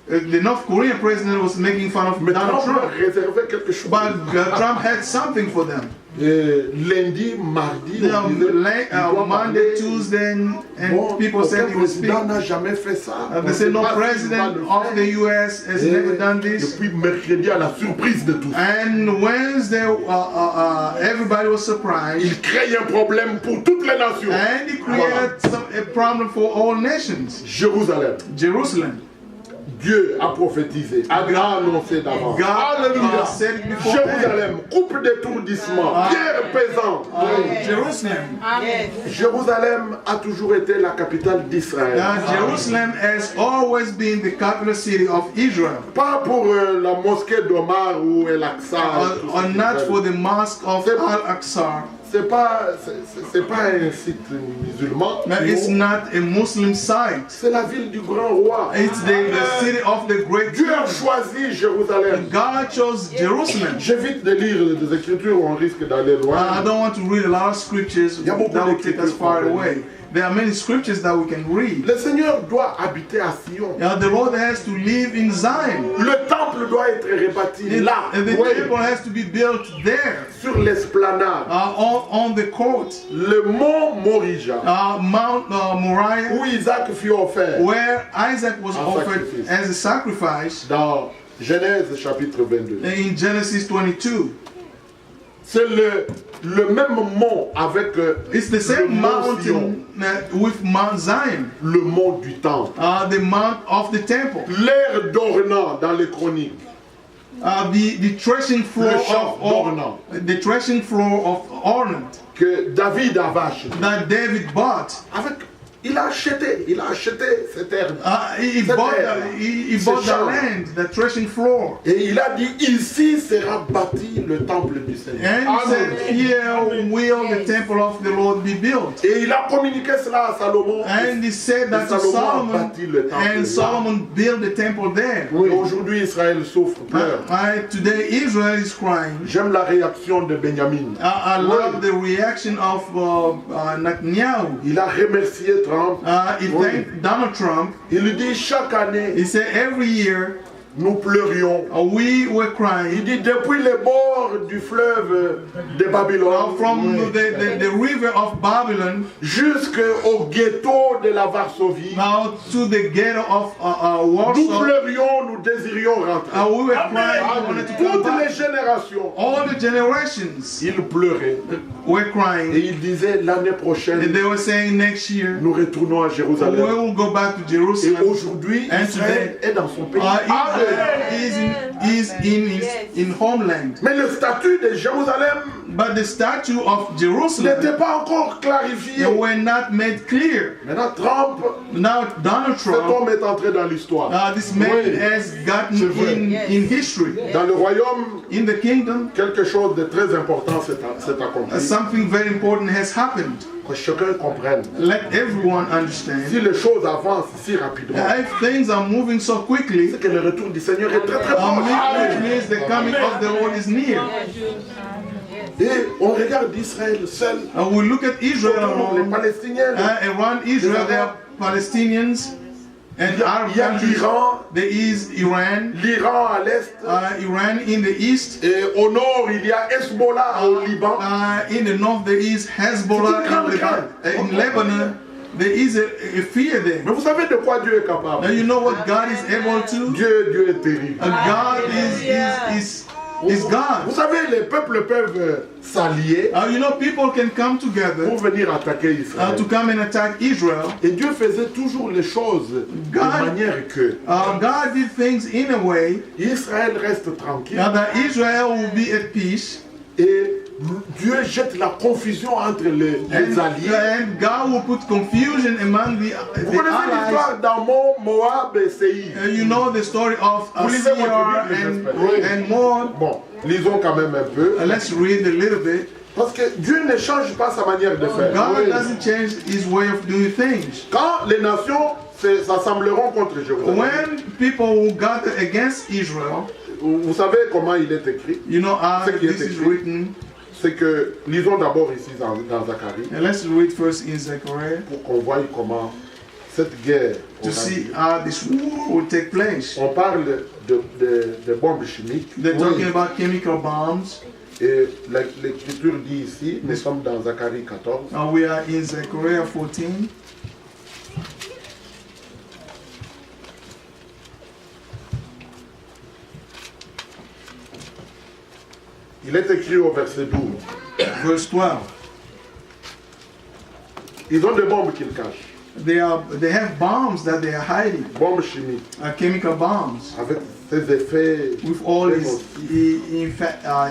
the North Korean president was making fun of Mais Donald Trump Trump, réservait quelque chose. but Trump had something for them. Et lundi, mardi, on disait, il doit Monday, parler. Tuesday, and Bon, people said he aucun would speak. président n'a jamais fait ça. They On said sait no pas s'il va president le of faire. the US has Et never done this. depuis mercredi, à la surprise de tous, And Wednesday, everybody was surprised, il crée un problème pour toutes les nations. and he Voilà. created a problem for all nations. Jérusalem, Jerusalem. Dieu a prophétisé, a annoncé d'avance. God Alléluia. said it before. Jérusalem, coupe d'étourdissement, pierre pesante. Jerusalem. Jérusalem a toujours été la capitale d'Israël. Jerusalem has always been the capital city of Israel, Pas pour la mosquée d'Omar ou El-Aqsa. or not for the mosque of Al-Aqsa. C'est pas un site musulman. It's not a Muslim site. C'est la ville du grand roi. It's the city of the great Dieu a king. choisi Jérusalem. God chose Jerusalem. J'évite de lire des écritures où on risque d'aller loin. I don't want to read a lot of scriptures Il y a beaucoup that will take us d'écritures far qu'on peut away. There are many scriptures that we can read. Le Seigneur doit habiter à Sion. The Lord has to live in Zion. Le temple doit être rebâti là, The oui, temple has to be built there, sur l'esplanade. on the court, Le mont Morija, Mount Moriah, où Isaac fut offert. where Isaac was Un offered sacrifice. as a sacrifice Dans Genèse chapitre 22. in Genesis 22. C'est le même mont avec It's the le same mont Sion, mountain with Mount Zion, le mont du temple. the mount of the temple, L'air d'Ornan dans les chroniques. the threshing floor Le champ of d'Ornan the threshing floor of ornament que David a acheté that David bought avec il a acheté cette herbe. He bought the land, the threshing floor. Et il a dit, ici sera bâti le temple du Seigneur. And he said, here will the temple of the Lord be built. Et il a communiqué cela à Salomon. And he said that to Solomon, and Solomon built the temple there. Oui, aujourd'hui Israël souffre, pleure. Today Israel is crying. J'aime la réaction de Benjamin. I love the reaction of Netanyahu. Il a remercié Trump. He thanked Donald Trump. Il lui dit chaque année, He said every year nous pleurions. we were Il crying. dit depuis les bords du fleuve de Babylone, From the river of Babylon jusqu'au ghetto de la Varsovie, now to the ghetto of nous Warsaw. pleurions, nous désirions rentrer. We were crying. We wanted to come Toutes les back. générations, All the generations ils pleuraient. were Et crying. ils disaient l'année And prochaine, they were saying next year nous retournons à we Jérusalem. will go back to Et Jerusalem. aujourd'hui, And Israël est dans son pays. Israel is in homeland. Mais le statut de Jérusalem But the statue of Jerusalem, n'était pas encore clarifié. they were not made clear. Maintenant, Trump, Now Donald cet Trump, homme est entré dans l'histoire. this man Oui. has gotten C'est vrai. in history. Dans le royaume, In the kingdom, quelque chose de très important s'est accompli. something very important has happened. Que chacun comprenne. Let everyone Si understand. les choses avancent si rapidement, If things are moving so quickly, c'est que le retour du Seigneur est très très proche. which means the coming of the Lord is near. Et on regarde Israël seul. We look at Israel Les alone. Palestiniens, Around Israel, there are Palestinians and Arab il y a countries. l'Iran, There is Iran, l'Iran à l'est. Iran in the east. Et au nord, il y a Hezbollah au Liban. In the north, there is Hezbollah in Lebanon. There is a fear there. Mais vous savez de quoi Dieu est Now capable? you know what God is able to. Dieu est terrible. God is God. Vous savez, les peuples peuvent s'allier You know, people can come together pour venir attaquer Israël. to come and attack Israel. Et Dieu faisait toujours les choses de manière que God did things in a way Israël reste tranquille that Israel will be at peace. et Dieu jette la confusion entre les alliés. And God will put confusion among the Vous connaissez allies. l'histoire d'Amon, Moab et Séir. You know the story of Vous lisez votre Seir Bible, j'espère. and Moab. Bon, lisons quand même un peu. Let's read a little bit. Parce que Dieu ne change pas sa manière de faire. God doesn't change his way of doing things. Quand les nations s'assembleront contre Jérusalem, When people will gather against Israel, vous savez comment il est écrit? you know how Ce qui est this is écrit. written. C'est que, lisons d'abord ici dans Zacharie, And let's read first in Zechariah pour qu'on voie comment cette guerre to aura see lieu. how this war will take place. On parle de bombes chimiques. They're talking about chemical bombs. Et l'écriture dit ici, nous sommes dans Zacharie 14, We are in Zechariah 14. il est écrit au verset 12. Verse 12. Ils ont des bombes qu'ils cachent, They have bombs that they are hiding, bombes chimiques, chemical bombs, avec ces effets. with all Famous. these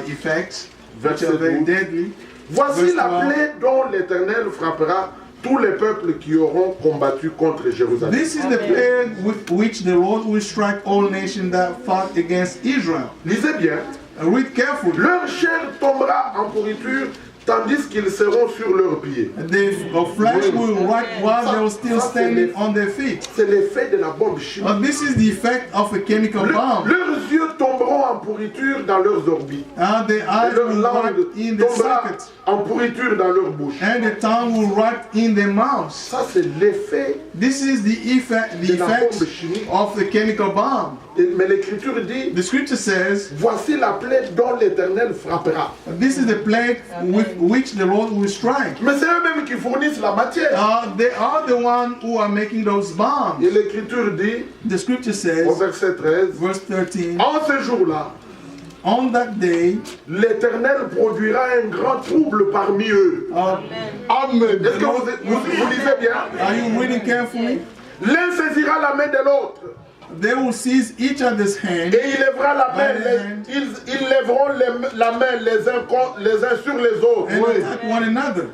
effects, which Verset are very 12. deadly. Voici Verse la 12. plaie dont l'Éternel frappera tous les peuples qui auront combattu contre Jérusalem. This is the plague with which the Lord will strike all nations that fought against Israel. Lisez bien. Read carefully. Leur chair tombera en pourriture, tandis qu'ils seront sur leurs pieds. The flesh will rot while they are still standing on their feet. C'est l'effet de la bombe chimique. This is the effect of a chemical bomb. Leurs yeux tomberont en pourriture dans leurs orbites. The Et eyes leur will rot langue in the tombera socket, en pourriture dans leur bouche. and the tongue will rot in their mouths. Ça, c'est l'effet. This is the effect De la bombe chimique. of the chemical bomb. Mais l'écriture dit, The scripture says, voici la plaie dont l'Éternel frappera. this is the plague with which the Lord will strike. Mais c'est eux-mêmes qui fournissent la matière. They are the one who are making those bombs. Et l'écriture dit, The scripture au says, verset 13, verse 13, en ce jour-là, on that day, l'Éternel produira un grand trouble parmi eux. Amen. Est-ce que vous lisez bien? are you reading carefully? L'un saisira la main de l'autre They will seize each other's hand, et il lèvera la main. Ils lèveront la main les uns sur les autres. and attack one another.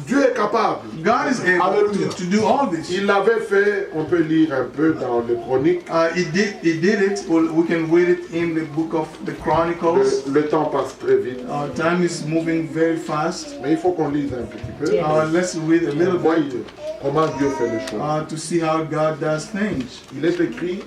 Dieu est capable. God is able Hallelujah. to do all this. Il l'avait fait, on peut lire un peu dans les chroniques. He did it. We can read it in the book of the Chronicles. Le temps passe très vite. Time is moving very fast. Mais il faut qu'on lise un petit peu. Let's read a little Voyez bit comment Dieu fait les choses. to see how God does things. Il est écrit,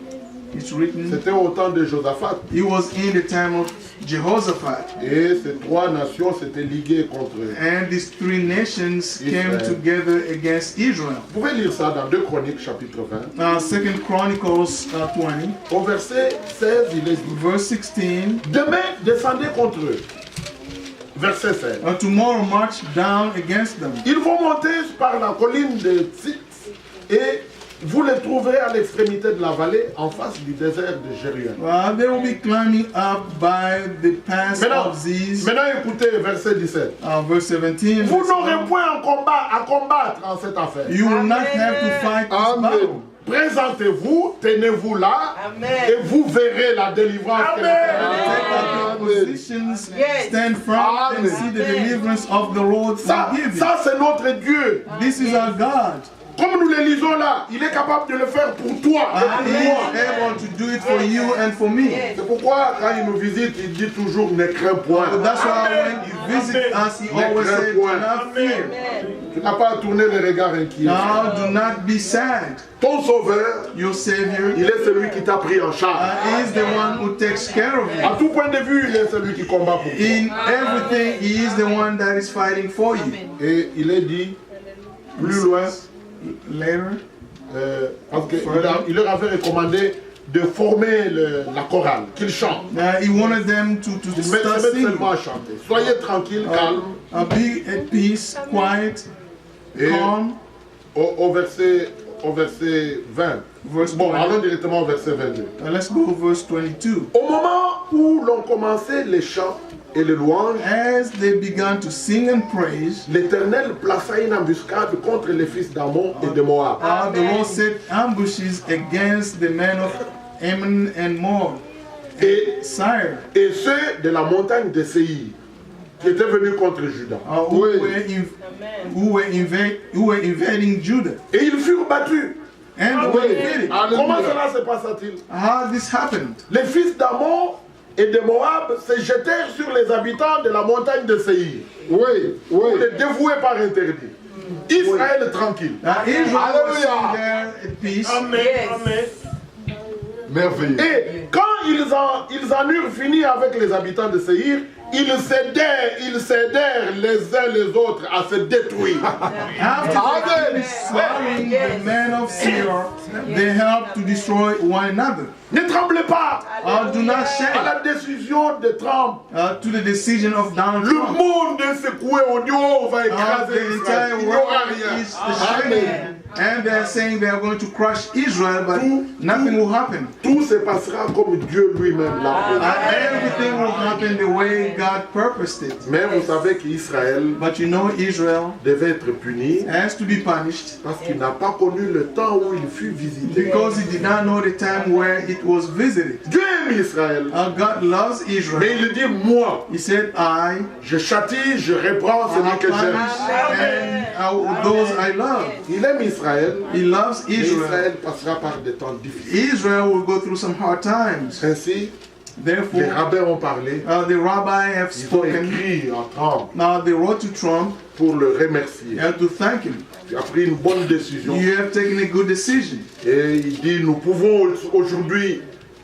It's written. c'était au temps de Josaphat. It was in the time of Jehoshaphat. Et ces trois nations s'étaient liguées contre eux. And these three nations came Israel. together against Israel. Vous pouvez lire ça dans 2 Chroniques chapitre 20. 2 Chronicles 20, Au verset 16, il est dit, verse 16. demain descendez contre eux. Verset 16. Tomorrow march down against them. Ils vont monter par la colline de Tzit et vous les trouverez à l'extrémité de la vallée en face du désert de Jérion. They will be climbing up by the pass of Ziz. Maintenant écoutez verset 17. Verse 17. Vous n'aurez point à combattre en cette affaire. You will not have to fight this Amen. battle. Présentez-vous, tenez-vous là, et vous verrez la délivrance que Take up your positions, stand firm, and see the deliverance of the Lord Ça, will give you. ça c'est notre Dieu. This is our God. Comme nous le lisons là, il est capable de le faire pour toi et pour He moi. is able to do it for you and for me. C'est pourquoi quand il nous visite, il dit toujours ne crains point. That's why when he visits us, he always says, do not fear. Tu n'as pas à tourner les regards inquiets. Now do not be sad. Ton sauveur, Your Savior il est celui qui t'a pris en charge. is the one who takes care of you. À tout point de vue, il est celui qui combat pour toi. In everything, he is the one that is fighting for you. Et il est dit, plus loin, Later, parce qu'il leur avait recommandé de former la chorale, qu'ils chantent. he wanted them to Ils start mettent singing. seulement à chanter. Soyez tranquille, calme. Be at peace, quiet, Et calm. au verset 20. Verse Bon, 20. allons directement au verset 22. Let's go verse 22. Au moment où l'on commençait les chants et les louanges, As they began to sing and praise, l'Éternel plaça une embuscade contre les fils d'Ammon et de Moab. the Lord set ambushes against the men of Ammon and Moab, Et, Sire, et ceux de la montagne de Séir, qui étaient venus contre Juda. who were invading Judah. Et ils furent battus. And they were defeated. Comment cela se passa-t-il? How this happened? Les fils d'Ammon et de Moab se jetèrent sur les habitants de la montagne de Séir. Pour les dévouer par interdit. Israël tranquille. Israel was Alléluia. there at peace. Amen. Merveilleux. Et quand ils en eurent fini avec les habitants de Séir, ils s'aidèrent les uns les autres à se détruire. After they finished slaughtering the men of Seir, they helped to destroy one another. Ne tremblez pas Do not à shake la décision de Trump. to the decision of Donald Le Trump. monde est secoué, on dit oh, on va écraser The Israël. entire Il n'y aura world rien. is shaking. And they're saying they're going to crush Israel, but nothing will happen. Tout se passera comme Dieu lui-même l'a prévu. Everything will happen the way God purposed it. Mais vous savez qu'Israël But you know Israel devait être puni has to be punished parce qu'il n'a pas connu le temps où il fut visité. because he did not know the time where it was visited. Dieu aime Israël. God loves Mais Israel. il dit, moi, He said, I je châtie, je reprends celui que j'aime. punish and those I love. Il aime Israël, He loves mais Israel. Israël passera par des temps difficiles. Israel will go through some hard times. Ainsi, les Therefore, rabbins ont parlé, the rabbi have ils ont spoken. écrit à Trump Now they wrote to Trump pour le remercier. to thank him. Tu as pris une bonne décision. You have taken a good decision. Et il dit, nous pouvons aujourd'hui,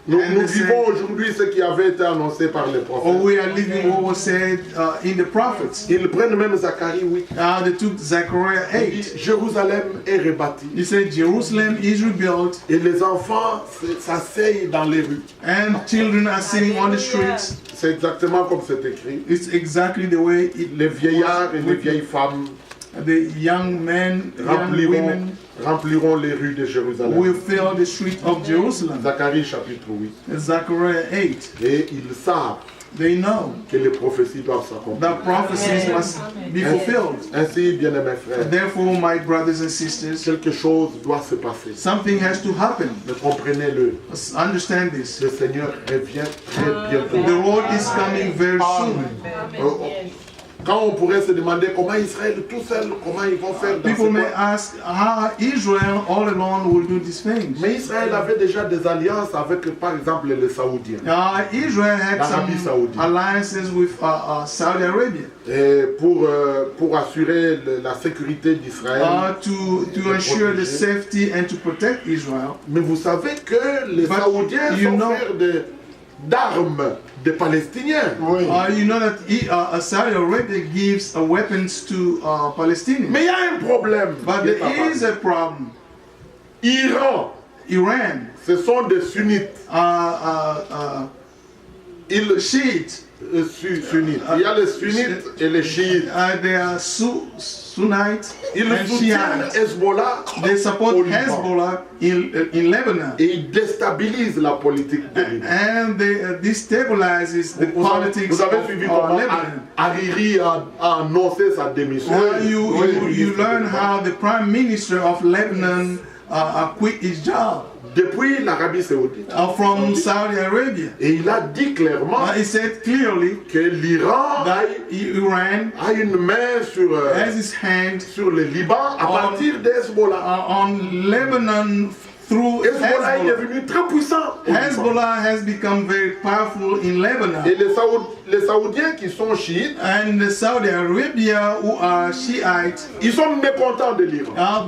nous vivons aujourd'hui ce qui avait été annoncé par les Or prophètes. we are living what was said in the prophets. Ils prennent même Zacharie 8. They took Zechariah Il dit, 8. Jérusalem est rebâtie. He said, Jerusalem is rebuilt, Et les enfants s'asseyent dans les rues. and children are sitting on the streets. C'est exactement comme c'est écrit. It's exactly the way it, Les vieillards et les vieilles femmes the young men, young women rempliront les rues de Jérusalem. will fill the street of Jerusalem. Zacharie chapitre 8. Zechariah 8. Et ils savent They know que les prophéties doivent s'accomplir. that prophecies must be fulfilled. Ainsi, bien-aimés frères, Therefore, my brothers and sisters, quelque chose doit se passer. something has to happen. Mais comprenez-le, Understand this. le Seigneur revient très bientôt. The Lord is coming very soon. Quand on pourrait se demander comment Israël tout seul, comment ils vont faire dans People ce may coin. ask how Israel all alone will do these things. Mais Israël avait déjà des alliances avec, par exemple, les Saoudiens. Israel had L'Arabie some Saoudite. alliances with Saudi Arabia Et pour assurer la sécurité d'Israël. to ensure the safety and to protect Israel. Mais vous savez que les But Saoudiens you sont know- frères d'armes des Palestiniens. Oui. You know that Saudi Arabia gives weapons to Palestinians. Mais il y a un problème. But there is a problem. Iran, Iran, ce sont des sunnites. Ils Shiites, sunnites. Il y a les sunnites et les chiites. they are Sunnites Ils and soutiennent Shiites. Hezbollah They support au Liban. Hezbollah in Lebanon. Et ils déstabilisent la politique de Liban. And they destabilizes the politics Vous avez of suivi comment Lebanon. Hariri a annoncé sa démission. You learn how the prime minister of Lebanon quit his job Depuis l'Arabie Saoudite. from Saudi Arabia. Et il a dit clairement He said clearly que l'Iran that Iran a une main has his hand sur le Liban à partir de Hezbollah. on Lebanon through Hezbollah est Hezbollah. devenu très puissant. au Liban. Hezbollah has become very powerful in Lebanon. Et les Saoudiens qui sont chiites, And the Saudi Arabia, who are Shiites, ils sont mécontents de l'Iran.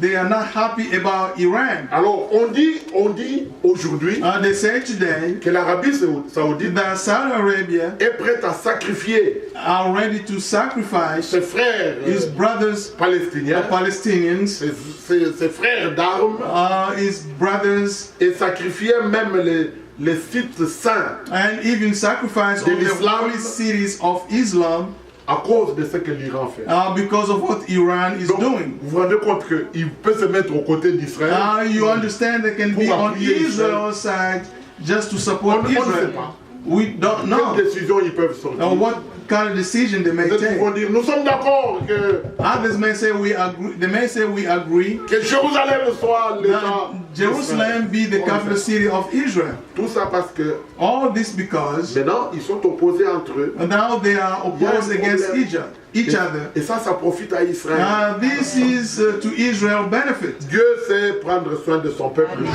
they are not happy about Iran. Alors on dit aujourd'hui They say today que l'Arabie Saoudite that Saudi Arabia est prête à sacrifier are ready to sacrifice ses frères his brothers, palestiniens, Palestinians, ses frères d'armes, his brothers, et sacrifier même les sites saints and even sacrifice De all the l'islam. holy cities of Islam à cause de ce que l'Iran fait. because of what Iran is Donc, doing. vous vous rendez compte qu'il peut se mettre aux côtés d'Israël. You understand they can be Pour on appuyer Israel's side just to support On ne sait Israel. pas. We don't know Quelles décisions ils peuvent sortir. what kind of decision they may Peut-être qu'ils vont take. dire, nous sommes d'accord Others may say we agree. They may say we agree que Jérusalem soit l'État. that Jerusalem be the capital city of Israel. Tout ça parce que All this because maintenant ils sont opposés entre eux. now they are opposed against each other. Et ça profite à Israël. This is to Israel benefit. Dieu sait prendre soin de son peuple God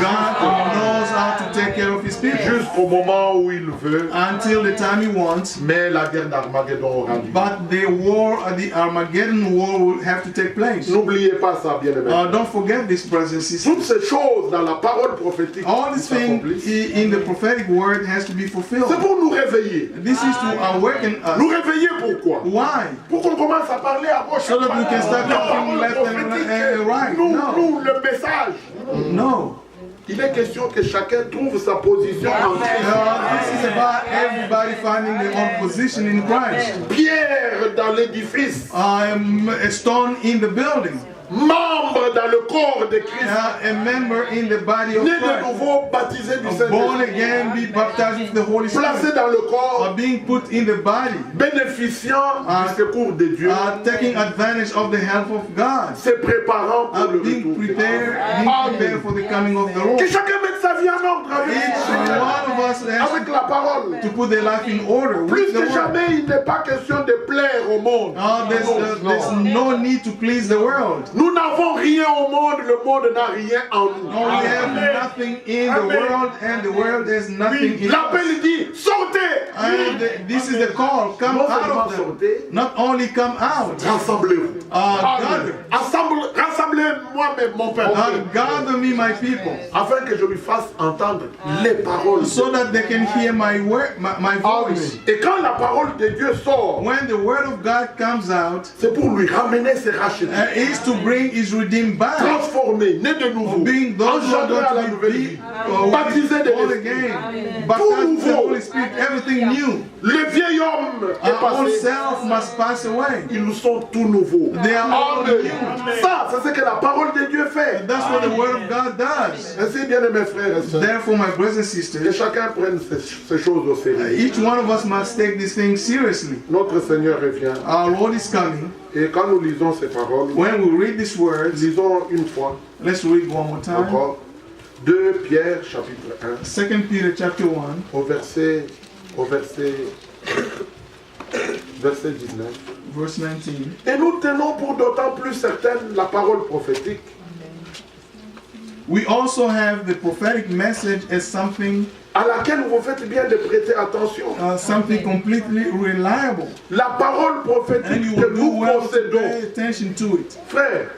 knows how to take care of his people jusqu'au moment où il veut. until the time he wants. Mais la guerre d'Armageddon aura lieu. But the Armageddon war will have to take place. N'oubliez pas ça, bien-aimé. Don't forget this, brothers and sisters. Toutes ces choses dans la parole prophétique All these things s'accomplissent. in the prophetic word has to be C'est fulfilled. pour nous réveiller. This is to awaken Nous us. réveiller pourquoi? Why? Pour qu'on commence à parler à gauche. So that we can start La talking parole left and prophétique, right. nous, No. le message. No. Il est question que chacun trouve sa position en Christ. This is about everybody finding their own position in Christ. Pierre dans l'édifice, I'm a stone in the building. membre dans le corps de Christ, A member in the body of né de Christ. nouveau, baptisé du Born Saint-Esprit, again, be baptized with the Holy placé Spirit. dans le corps, Being put in the body. bénéficiant du secours de Dieu, Taking advantage of the help of God. se préparant pour le Being retour de Christ. prepared for the coming of the Lord. Que chacun mette sa vie en ordre avec, Each one of us has avec la parole. to put their life in order Plus with the que word. jamais, il n'est pas question de plaire au monde. There's no need to please the world. Nous n'avons rien au monde, le monde n'a rien en nous. No, we have nothing in the world, and the world has nothing in us. L'appel dit, sortez. And this is the call. Come Non out seulement of them. sortez, Not only come out. rassemblez-vous. Gather. Rassemblez-moi, mon peuple, Gather me, my people, afin que je lui fasse entendre les paroles. so that they can hear my word, my voice. Et quand la parole de Dieu sort, When the word of God comes out, c'est pour lui ramener ses rachetés, is to bring his redeemed back. transformés, nés de nouveau, Being those who are engendrés à la going nouvelle to vie, be baptisés de born l'Esprit. again, baptized with the Holy Spirit, everything new. Le vieil homme est Our old passé. self must pass away. Ils sont tout nouveaux. They are all Amen. new. Ça, c'est ce que la parole de Dieu fait. That's what the word of God does. Ainsi, bien aimés frères et sœurs, Therefore, my brothers and que sisters, chacun prenne ces choses au sérieux. each one of us must take this thing seriously. Notre Seigneur revient. Our Lord is coming. Et quand nous lisons ces paroles, When we read these words, lisons une fois let's read one more time. encore 2 Pierre chapitre 1 2 Peter chapter 1, au verset verset 19. verse 19. Et nous tenons pour d'autant plus certaine la parole prophétique. We also have the prophetic message as something À laquelle vous faites bien de prêter attention. something completely reliable. La parole And prophétique you que will do nous well to possédons. pay attention to it. Frères,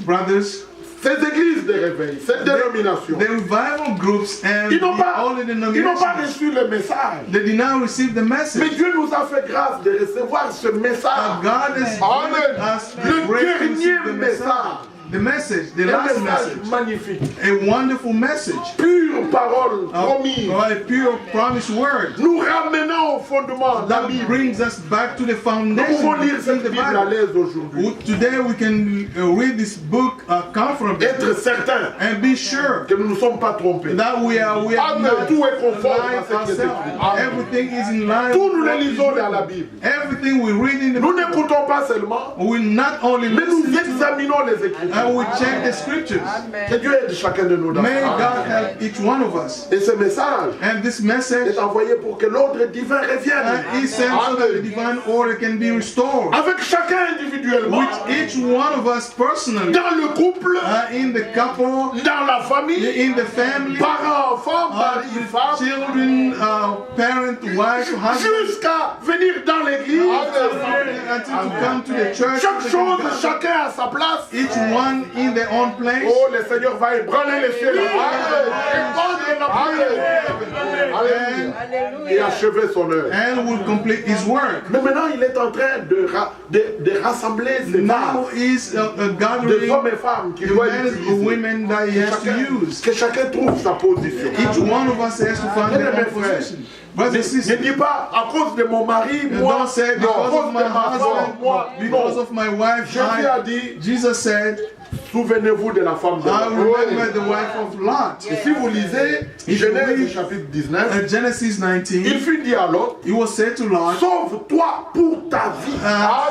Brothers, ces églises de réveil, cette dénomination, the revival groups and ils n'ont the pas, holy ils n'ont pas denominations, reçu le message. they did not receive the Mais message. Dieu nous a fait grâce de recevoir ce message. God has given us the Le grace to receive the dernier message. message. The message, the Un last message message, magnifique. a wonderful message, Pure parole promise. a pure promised word Nous ramenons au fondement de la that Bible. brings us back to the Nous foundation pouvons lire in cette the Bible à Bible. l'aise aujourd'hui. Today we can read this book comfortably Être certain and be sure que nous ne sommes pas trompés. that we are Amen. not Tout est conforme à lying ce qui est écrit. ourselves. Amen. Everything is in line. Tout nous with le what is lisons dans written. la Bible. Everything we read in the Nous Bible. n'écoutons pas seulement, We not only mais nous listen to examinons les Écritures. and we check the scriptures. Que Dieu aide chacun de nous dans May ça. God help each one of us. Et ce message And this message est envoyé pour que l'ordre divin revienne. is sent so that the divine order can be restored. Avec chacun individuellement, With each one of us personally, dans le couple, in the couple, dans la famille, in the family, parents, enfants, mari, femme, children, parent, wife, husband, jusqu'à venir dans l'église. until to come to the church. Chaque chose, chacun à sa place. Each one in their own place. Oh, le Seigneur va ébranler les cieux. Et achever son œuvre. And will complete his work. Mais maintenant, il est en train de rassembler ces Now femmes, is a des gathering hommes et femmes qui the doivent men and utiliser. women that he has to use. Que chacun trouve sa position. Each one of us has to find their own Frère, position. Brothers and ne sisters, dis pas à cause de mon mari, moi, don't say à because cause of de my ma femme, husband, moi. because Non. of my wife. Jésus a dit, Jesus said, souvenez-vous de la femme de I Lot. remember the wife of Lot. Et si vous lisez Genèse chapitre 19, Genesis 19, il fut dit à Lot, it was said to Lot, sauve-toi pour ta vie.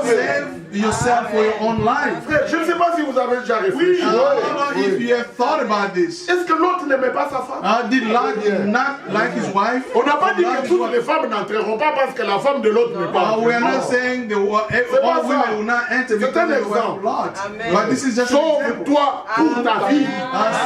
save yourself for your own life. Frère, je ne sais pas si vous avez déjà réfléchi. I don't know if you have thought about this. Est-ce que l'autre n'aimait pas sa femme? Did Lot not like his wife? On n'a pas dit Lot que his toutes wife? les femmes n'entreront pas parce que la femme de l'autre n'est pas. We are not Non. saying the pas all ça. women will not enter C'est because un of the wife of exemple. Lot. But this is just an example. Sauve-toi pour ta vie.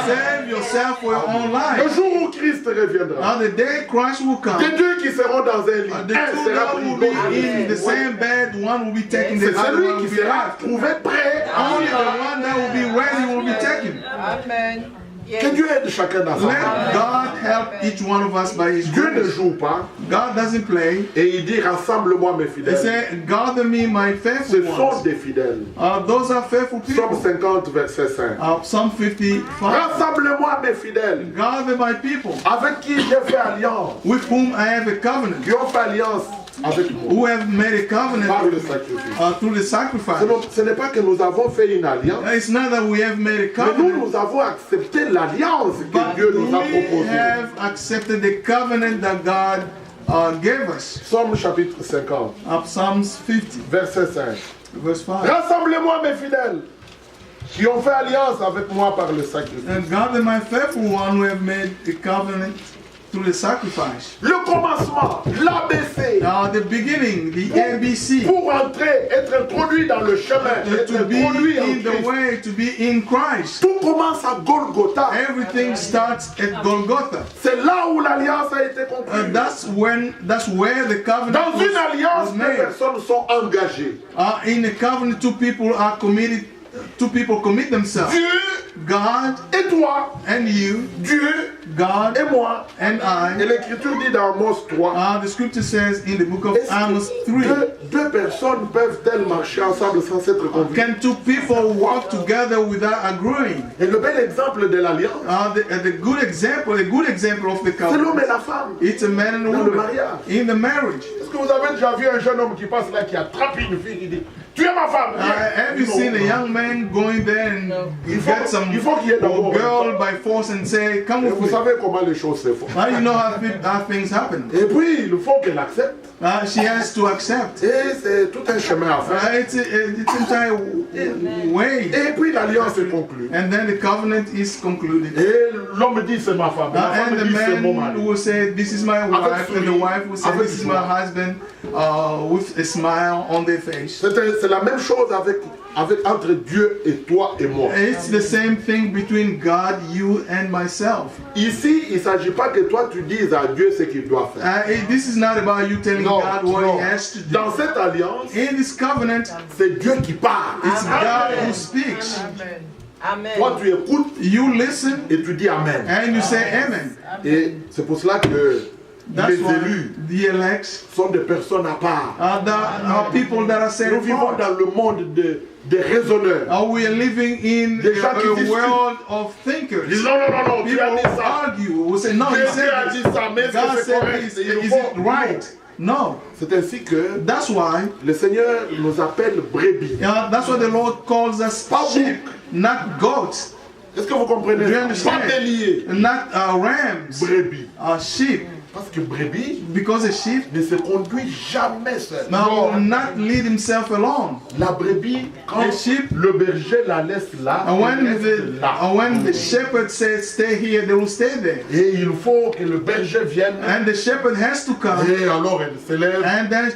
Save yourself for your own Le life. jour où Christ reviendra, The day Christ will come, des deux qui seront dans un lit, the un two sera that pris, will be l'autre in the laissé. same bed, one will be taken, the C'est other celui one will qui be sera left. trouvé prêt. Only the one that will be ready will be taken. Amen. Que Dieu aide chacun dans sa Let vie. God help each one of us by His Dieu ne grace. joue pas God doesn't play. et il dit rassemble-moi mes He fidèles. said, gather me my Ce faithful sont ones. des fidèles. Those are faithful Psaume people. 50, verset 5. Psalm 55. Rassemble-moi mes fidèles Gather my people avec qui j'ai fait alliance, with whom I have a covenant, qui ont fait alliance avec moi who have made a covenant par le with me, sacrifice. through the sacrifice. Ce n'est pas que nous avons fait une alliance, It's not that we have made a mais covenant, nous avons accepté l'alliance que but Dieu nous a we proposée. have accepted the covenant that God gave us. Psaume chapitre 50, Psalms 50, verset 5. verse 5. Rassemblez-moi mes fidèles qui ont fait alliance avec moi par le sacrifice. And gather my faithful one who have made a covenant through the sacrifice. Le commencement, l'ABC, The beginning, the ABC, pour entrer, être introduit dans le chemin, être to be introduit en in the Christ. way, to be in Christ. Tout commence à Golgotha. Everything starts at Golgotha. C'est là où l'alliance a été conclue. That's where the covenant Dans une was alliance, deux made. personnes sont engagées. In a covenant, two people commit themselves. Dieu God et toi, and you, Dieu God et moi. and Et I. l'Écriture dit dans Amos 3, The scripture says in the book of est-ce Amos que 3, deux personnes peuvent-elles marcher ensemble sans s'être conviées? can two people walk together without agreeing? Et le bel exemple de l'alliance, The good example of the c'est l'homme et covenant. la femme. It's a man and a Dans le woman mariage. in the marriage. Est-ce que vous avez déjà vu un jeune homme qui passe là, qui attrape une fille, qui dit tu es ma femme? Have you seen a young man going there and get some il faut qu'il y ait d'abord girl by force and say, come Et with vous me? savez comment les choses se font. How you know how things happen? Et puis, il faut qu'elle accepte. She has to accept. Et c'est tout un chemin à faire. It's entire way. Et puis, l'alliance est conclue. And then the covenant is concluded. Et l'homme dire c'est ma femme. La And femme the dit c'est mon man mari. will say, this is my wife, and the sourire, wife will say, avec this is my joie. husband, with a smile on their face. C'est la même chose entre Dieu et toi et moi. It's the same thing between God, you, and myself. Ici, il ne s'agit pas que toi tu dises à Dieu ce qu'il doit faire. This is not about you telling Non, God what non. He has to do. Dans cette alliance, In this covenant, c'est Dieu qui parle. it's God who speaks. Amen. Toi, tu écoutes You listen et tu dis Amen. and you say Amen. Et c'est pour cela que That's les why élus the elects sont des personnes à part. are people that are set Nous vivons apart. dans le monde des raisonneurs. We are living in Des gens qui a discutent. world of thinkers. Ils disent non, non, non, non, tu People as dit ça. argue. We say, no, he Dieu said a this. dit ça, mais est-ce God que c'est said correct? this. Et Is bon, it right? No. c'est ainsi que That's why. le Seigneur nous appelle brebis. That's why the Lord calls us Pas sheep, not goats, Est-ce que vous comprenez? Do you Pas understand? délié. Not rams, Brebis. sheep. Parce que brebis Because a sheep ne se conduit jamais seul. will not lead himself alone. La brebis, quand A sheep- le berger la laisse là, And elle reste là. when the shepherd says stay here, they will stay there. Et il faut que le berger vienne. And the shepherd has to come, Et alors elle se lève and then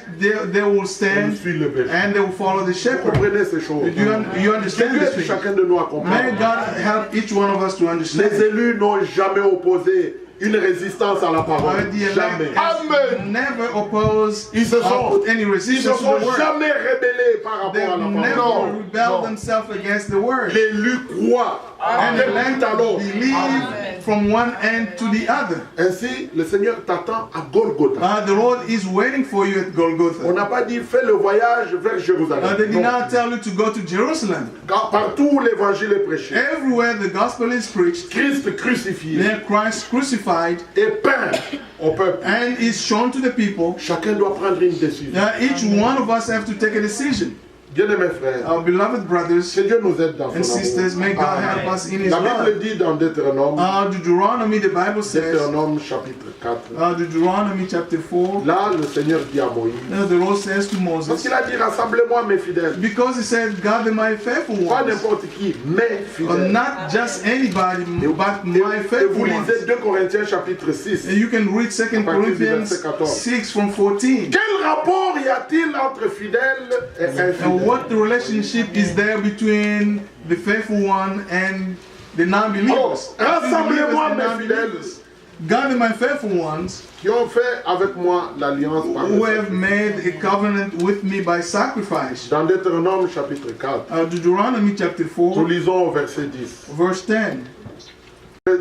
they will et stand, suit le berger. and they will follow the Vous shepherd. comprenez ces choses? You Que understand Dieu this aide thing? chacun de nous à May comprendre. God help each one of us to Les understand. élus n'ont jamais opposé une résistance à la parole. The elect Jamais. has Amen. never oppose Ils se or sont, put any ils ne resistance to sont the word. jamais rebellés par They've rapport à la never parole. rebelled themselves against the word. L'élu croit. And the elect alors. believe from one end to the other. Ainsi, le Seigneur t'attend à Golgotha. The Lord is waiting for you at On Golgotha. n'a pas dit fais le voyage vers Jérusalem. They did Non. not tell you to go to Jerusalem. Car partout où l'évangile est prêché, Everywhere the gospel is preached, Christ crucifié there Christ crucified est peint au peuple. and is shown to the people. Chacun doit prendre une décision. Each one of us have to take a decision. Bien-aimés frères, Our beloved brothers que Dieu nous aide dans and son sisters, may amour. God Amen. help us in His La love. Bible dit dans Deutéronome, Deuteronomy, the Bible says, Deutéronome chapitre 4, Deuteronomy chapter 4, là le Seigneur dit à Moïse, the Lord says to parce Moses, qu'il a dit rassemblez-moi mes fidèles, because He said, gather my faithful pas ones, n'importe qui, mes fidèles. not just anybody, but my Et faithful vous ones. lisez 2 Corinthiens chapitre 6. And you can read 2 partir du Corinthians verset 14. 6 from 14. Quel rapport y a-t-il entre fidèles et And infidèles? what the relationship is there between the faithful one and the non-believers? Alors, rassemblez-moi The mes non-believers. Gather my faithful ones Qui ont fait avec moi l'alliance par le who have sacrifice. made a covenant with me by sacrifice. Dans Deutéronome chapitre 4, Deuteronomy chapter nous 4, lisons au verset 10. verse 10.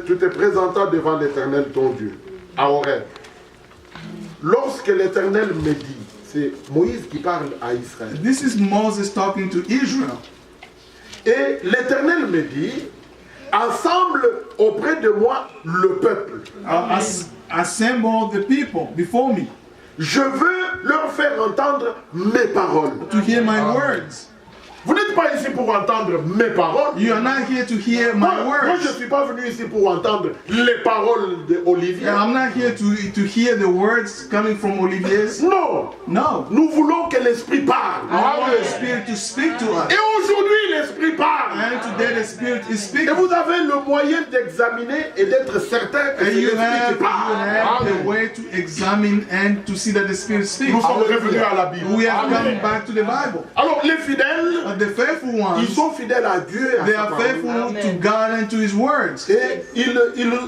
Tu te présentas devant l'Éternel ton Dieu, à Horeb. Lorsque l'Éternel me dit, c'est Moïse qui parle à Israël. This is Moses talking to Israel. Et l'Éternel me dit, assemble auprès de moi le peuple. Assemble the people before me Je veux leur faire entendre mes paroles. to hear my words. Vous n'êtes pas ici pour entendre mes paroles. You are not here to hear my Moi, je ne words. suis pas venu ici pour entendre les paroles d'Olivier. I'm not here to hear the words coming from Olivier's. Non, No. nous voulons que l'Esprit parle. I want the Spirit to speak to us. Et aujourd'hui, l'Esprit parle. And today the Spirit is Et speaking. vous avez le moyen d'examiner et d'être certain que And c'est you l'Esprit qui have parle. the way to examine and to see that the Spirit speaks. Nous sommes revenus à la Bible. We have come Amen. back to the Bible. Alors, les fidèles, The faithful ils ones, sont fidèles à Dieu et à they sa are parole. faithful to God and to His words. Et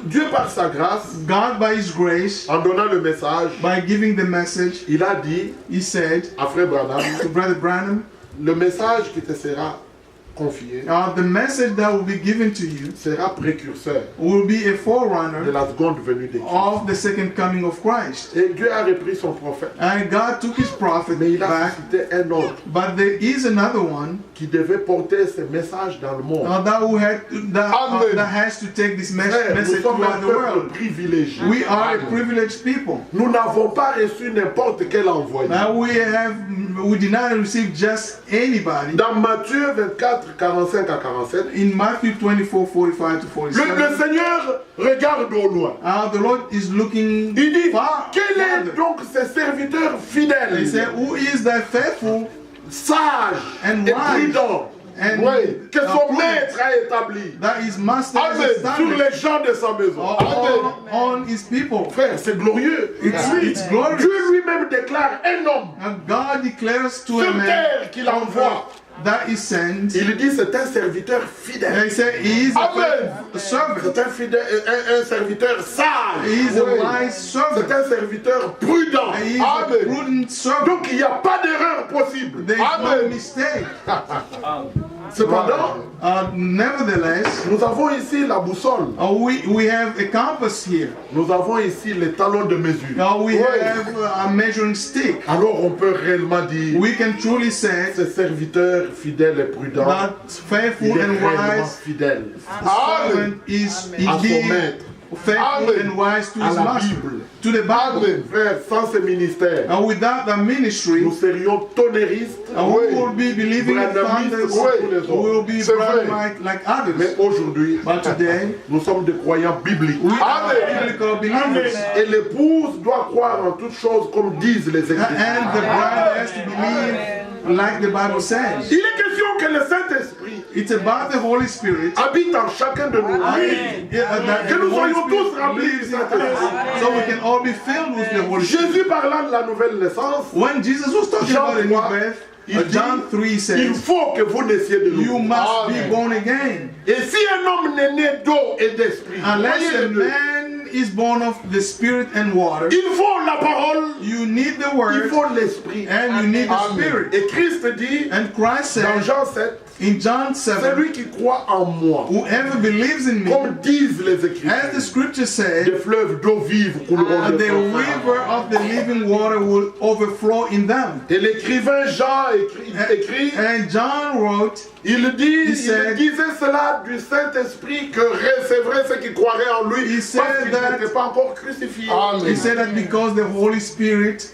Dieu, par sa grâce, God, by His grace, en donnant le message, by giving the message, il a dit He said à Frère Branham, to Brother Branham, le message qui te sera confié the message that will be given to you sera précurseur will be a de forerunner la seconde venue de Christ. of the second coming of Christ. Et Dieu a repris son prophète. And God took His prophet Mais il a back, suscité un autre but there is another one qui devait porter ce message dans le monde. that has to take this Frère, nous message sommes throughout un the peuple world. privilégié. We are a privileged people. Nous n'avons pas reçu n'importe quel envoyé. Now we did not receive just anybody. Dans Matthieu 24, 45 à 47, In Matthew 24, 45 to 47, le Seigneur regarde au loin. the Lord is looking Il dit, far. quel est farther. donc ce serviteur He fidèle, said, who is that faithful sage and et wise prudent, and Oui. que son prudence maître a établi. that his master has Amen. Sur established les gens de sa maison. on his people. Frère, c'est glorieux. It's glorious. Dieu lui-même déclare un homme And God declares to a sur man terre qu'il envoie. that he sends. Il dit c'est un serviteur fidèle. And he said he is Amen. a servant. C'est un, un serviteur sage. He is Oui. a wise servant. C'est un serviteur prudent. He is a Amen. prudent servant. Donc il n'y a pas d'erreur possible. There is no Amen. mistake. Cependant, Nevertheless, nous avons ici la boussole. we have a compass here. Nous avons ici les talons de mesure. We Oui. have a measuring stick. Alors on peut réellement dire We can truly say ce serviteur fidèle et prudent, that il faithful est and réellement wise fidèle servant is à son indeed maître, faithful Amen. and wise to à his la master, Bible. to the Bible. Amen. Frère, sans ce ministère, Without the ministry, nous serions tonnéristes, we will be believing in Branhamistes thunders. comme tous les We will autres. be C'est vrai. Branhamite like Mais others. aujourd'hui, But today, nous sommes des croyants bibliques. we are Amen. biblical believers. Et l'épouse doit croire en toutes choses comme disent les Écritures. And the bride has to believe like the Bible says. Il est question que le Saint-Esprit It's about the Holy Spirit. habite en chacun de nous. That Que the nous Holy soyons Spirit tous remplis du lives in Saint-Esprit. us, so we can all be filled with the Holy Spirit. Jésus parlant de la nouvelle naissance, When Jesus was talking Jean about a new 3, birth, il dit, John 3 il says, faut que vous naissiez de you nouveau. must be Amen. born again. Et si un homme n'est né d'eau et d'esprit, Unless voyez a les deux. man is born of the Spirit and water, Il faut la parole, you need the il word faut l'esprit. and you need the Amen. Spirit. Et Christ dit And Christ dans said Jean 7, in John 7, celui qui croit en moi, whoever believes in me, comme disent les as the Écritures, scripture des said, fleuves d'eau vive couleront de the son sein. river of the living water will overflow in them. Et l'écrivain Jean écrit, And John wrote, il dit, said- il disait cela du Saint-Esprit que recevrait ceux qui croiraient en lui, He parce said qu'il that- n'était pas encore crucifié. Amen. he said that because the Holy Spirit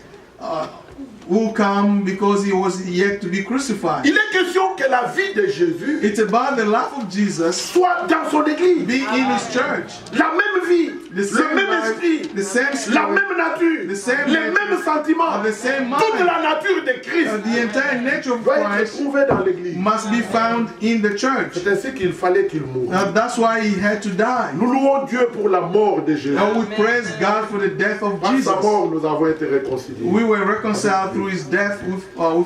will come because he was yet to be crucified. Il est question que la vie de Jésus It's about the life of Jesus soit dans son église. be in his church. La même vie, The le same même life, esprit, the same la spirit, même nature, the same les nature, mêmes sentiments, the same mind. toute la nature de Christ The entire nature of doit être Christ trouvée dans l'église. must be found in the church. C'est ainsi qu'il fallait qu'il moure. That's why he had to die. Nous louons Dieu pour la mort de Jésus. And we praise God for the death of Par sa Jesus. mort, nous avons été réconciliés. We were reconciled through his death with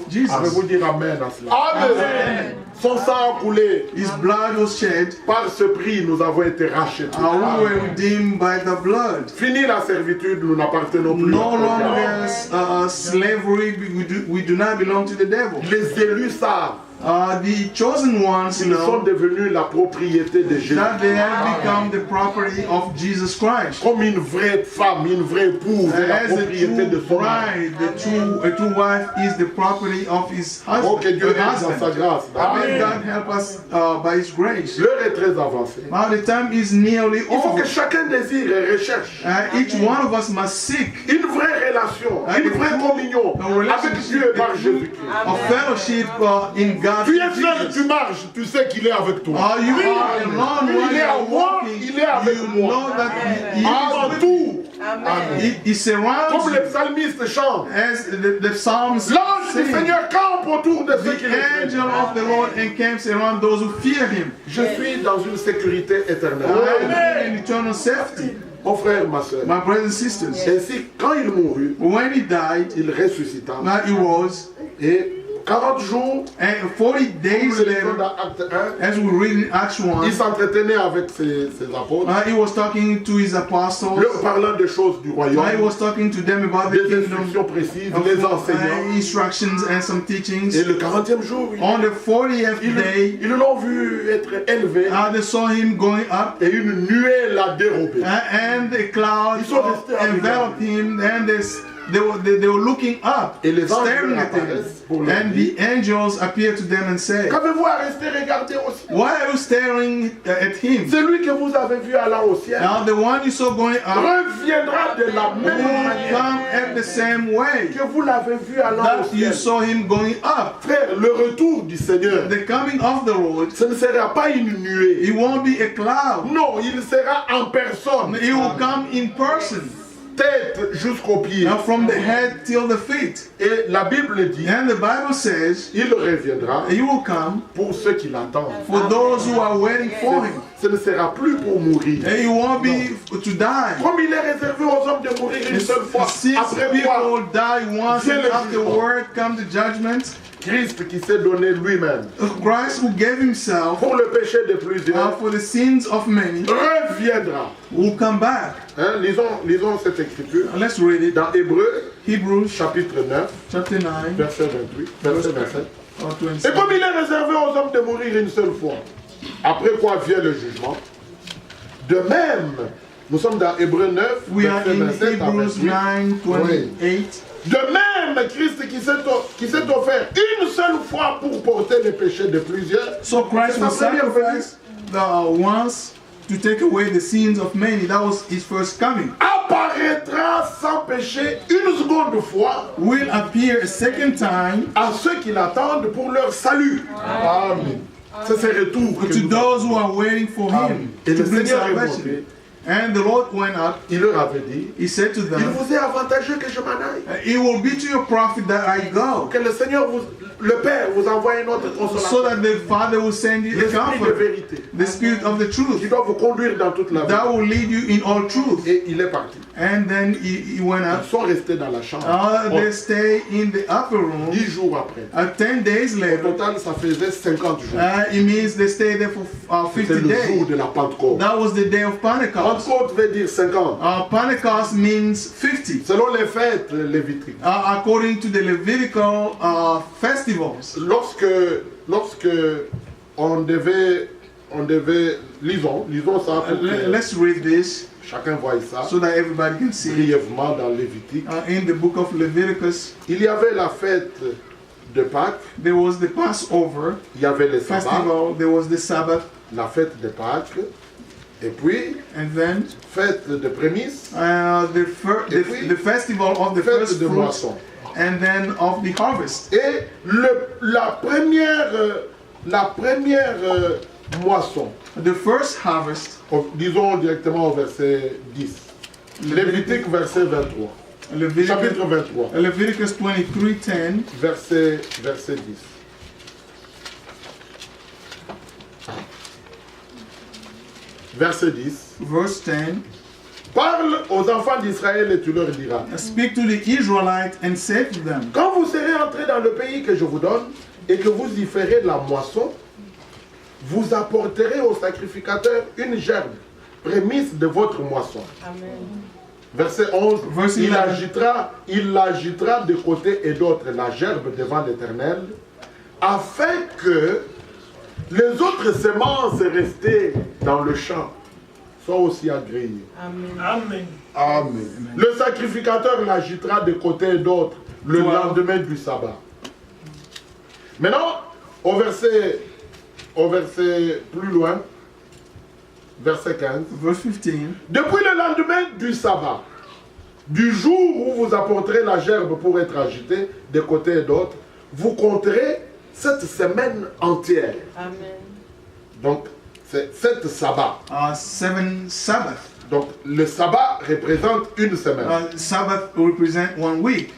Jesus. Avez-vous dire Amen à cela? Amen. Son sang a coulé. His blood was shed. Par ce prix, nous avons été rachetés. We were redeemed by the blood. Fini la servitude, nous n'appartenons plus No au diable. longer slavery. We do not belong to the devil. Les élus savent The chosen ones qu'ils sont know devenus la propriété de Jésus. that they have become the property of Jesus Christ. Comme une vraie femme, une vraie épouse est la As a propriété de true son mari. bride, a true wife is the property of his Oh, husband. que Dieu her aide dans sa husband. grâce. May God help us by His grace. L'heure est très avancée. Now the time is nearly Il faut over. que chacun désire et recherche Each one of us must seek une vraie relation, une vraie communion avec Dieu et par Jésus-Christ. a fellowship in God. Tu es seul, tu marches, tu sais qu'il est avec toi. You are alone Il when est you à are moi, walking. il est avec You moi. know that He Avant is with tout, He surrounds Comme you. les psalmistes chantent. As the Psalms L'ange du say, Seigneur campe autour de ceux the qui le angel craignent. of the Lord encamps around those who fear Him. Je suis dans une sécurité éternelle. I am in eternal safety. Mon frère, ma soeur. My brothers and sisters, Ainsi, quand il mourut, when He died, il ressuscita. He rose, Et 40 jours, and 40 days nous le lisons later, dans Acte 1, as we read in Acts 1, il s'entretenait avec ses apôtres, he was talking to his apostles. leur parlant des choses du He royaume, was talking to them about the des kingdom, instructions précises, les enseignants. instructions and some teachings. Et le 40e jour, On the 40th day, ils l'ont vu être élevé they saw him going up, et une nuée l'a dérobé. and the cloud Ils sont restés à enveloped him, and they were looking up, Et les anges staring leur at him. apparaissent pour leur And dire, the angels appeared to them and said, qu'avez-vous à rester regarder au ciel? why are you staring at him? Celui que vous avez vu allant au ciel Now the one you saw going up reviendra de la même will manière come at the same way que vous l'avez vu allant au that you ciel. saw him going up. Frère, le retour du Seigneur, The coming of the Lord, ce ne sera pas une nuée. it won't be a cloud. Non, il sera en personne. He will come in person. tête jusqu'aux pieds. Now from the head till the feet. Et la Bible dit, And the Bible says, il reviendra he will come pour ceux qui l'attendent. for those who are waiting for him. Ce ne sera plus pour mourir. And he won't be to die. Comme il est réservé aux hommes de mourir une seule fois, Since après quoi people die once vient and le afterward come the judgment, Christ qui s'est donné lui-même Christ who gave himself pour le péché de plusieurs for the sins of many reviendra. will come back. Hein, lisons cette écriture Let's read it. dans Hébreux Hebrews chapitre 9, chapter 9, verset 28, verset 27. or Et 27. comme il est réservé aux hommes de mourir une seule fois, après quoi vient le jugement, de même, nous sommes dans Hébreux 9, We are verset in 27 à Hebrews 28. 9:28. De même, Christ qui s'est offert une seule fois pour porter les péchés de plusieurs, So Christ c'est was sa première venue, sacrificed once to take away the sins of many. That was his first coming. apparaîtra sans péché une seconde fois Will appear a second time à ceux qui l'attendent pour leur salut. Amen. C'est ce retour que to nous those who are waiting for him Et to le bring Seigneur est salvation. monté. And the Lord went up. Il leur avait dit, He said to il them, vous est avantageux que je m'en aille. "It will be to your profit that I go, Que le Seigneur, le Père, vous envoie un autre so consolateur. that the Father will send you a L'esprit de comforter, vérité. the Spirit of the Qui truth, doit vous conduire dans toute la vie. that will lead you in all truth." Et il est parti. And then he went Ils up. sont restés dans la chambre. They stay in the upper room. 10 jours après. 10 days Au later, total, ça faisait 50 jours. it means they stay there for C'est 50 le jour days. de la Pentecôte. That was the day of Pentecost. Pentecôte veut dire 50. Pentecost means 50. Selon les fêtes lévitiques. According to the Levitical festivals. Lorsque on devait, lisons ça pour que Let's read this chacun voie ça so that everybody can see. brièvement dans Lévitique. In the book of Leviticus, Il y avait la fête de Pâques, there was the Passover il y avait les sabbats, festival, there was the Sabbath, la fête de Pâques, et puis and then fête de prémices, the festival of the fête first de fruits, moisson. and then of the harvest. Et la première moisson, The first harvest, disons directement au verset 10. Lévitique verset 23. Chapitre 23. Leviticus 23:10. Verset 10. Verset 10. Verse 10. Parle aux enfants d'Israël et tu leur diras. Speak to the Israelites and say to them, Quand vous serez entrés dans le pays que je vous donne et que vous y ferez la moisson, vous apporterez au sacrificateur une gerbe, prémisse de votre moisson. Amen. Verset 11, Verse il 11. agitera de côté et d'autre la gerbe devant l'Éternel, afin que les autres semences restées dans le champ soient aussi agréées. Amen. Amen. Le sacrificateur l'agitera de côté et d'autre le lendemain du sabbat. Maintenant, au verset plus loin, verset 15. verse 15. Depuis le lendemain du sabbat, du jour où vous apporterez la gerbe pour être agitée de côté et d'autre, vous compterez cette semaine entière. Amen. Donc, c'est 7 sabbats. 7 Sabbath. Donc, le sabbat représente une semaine. Sabbath represent 1 week.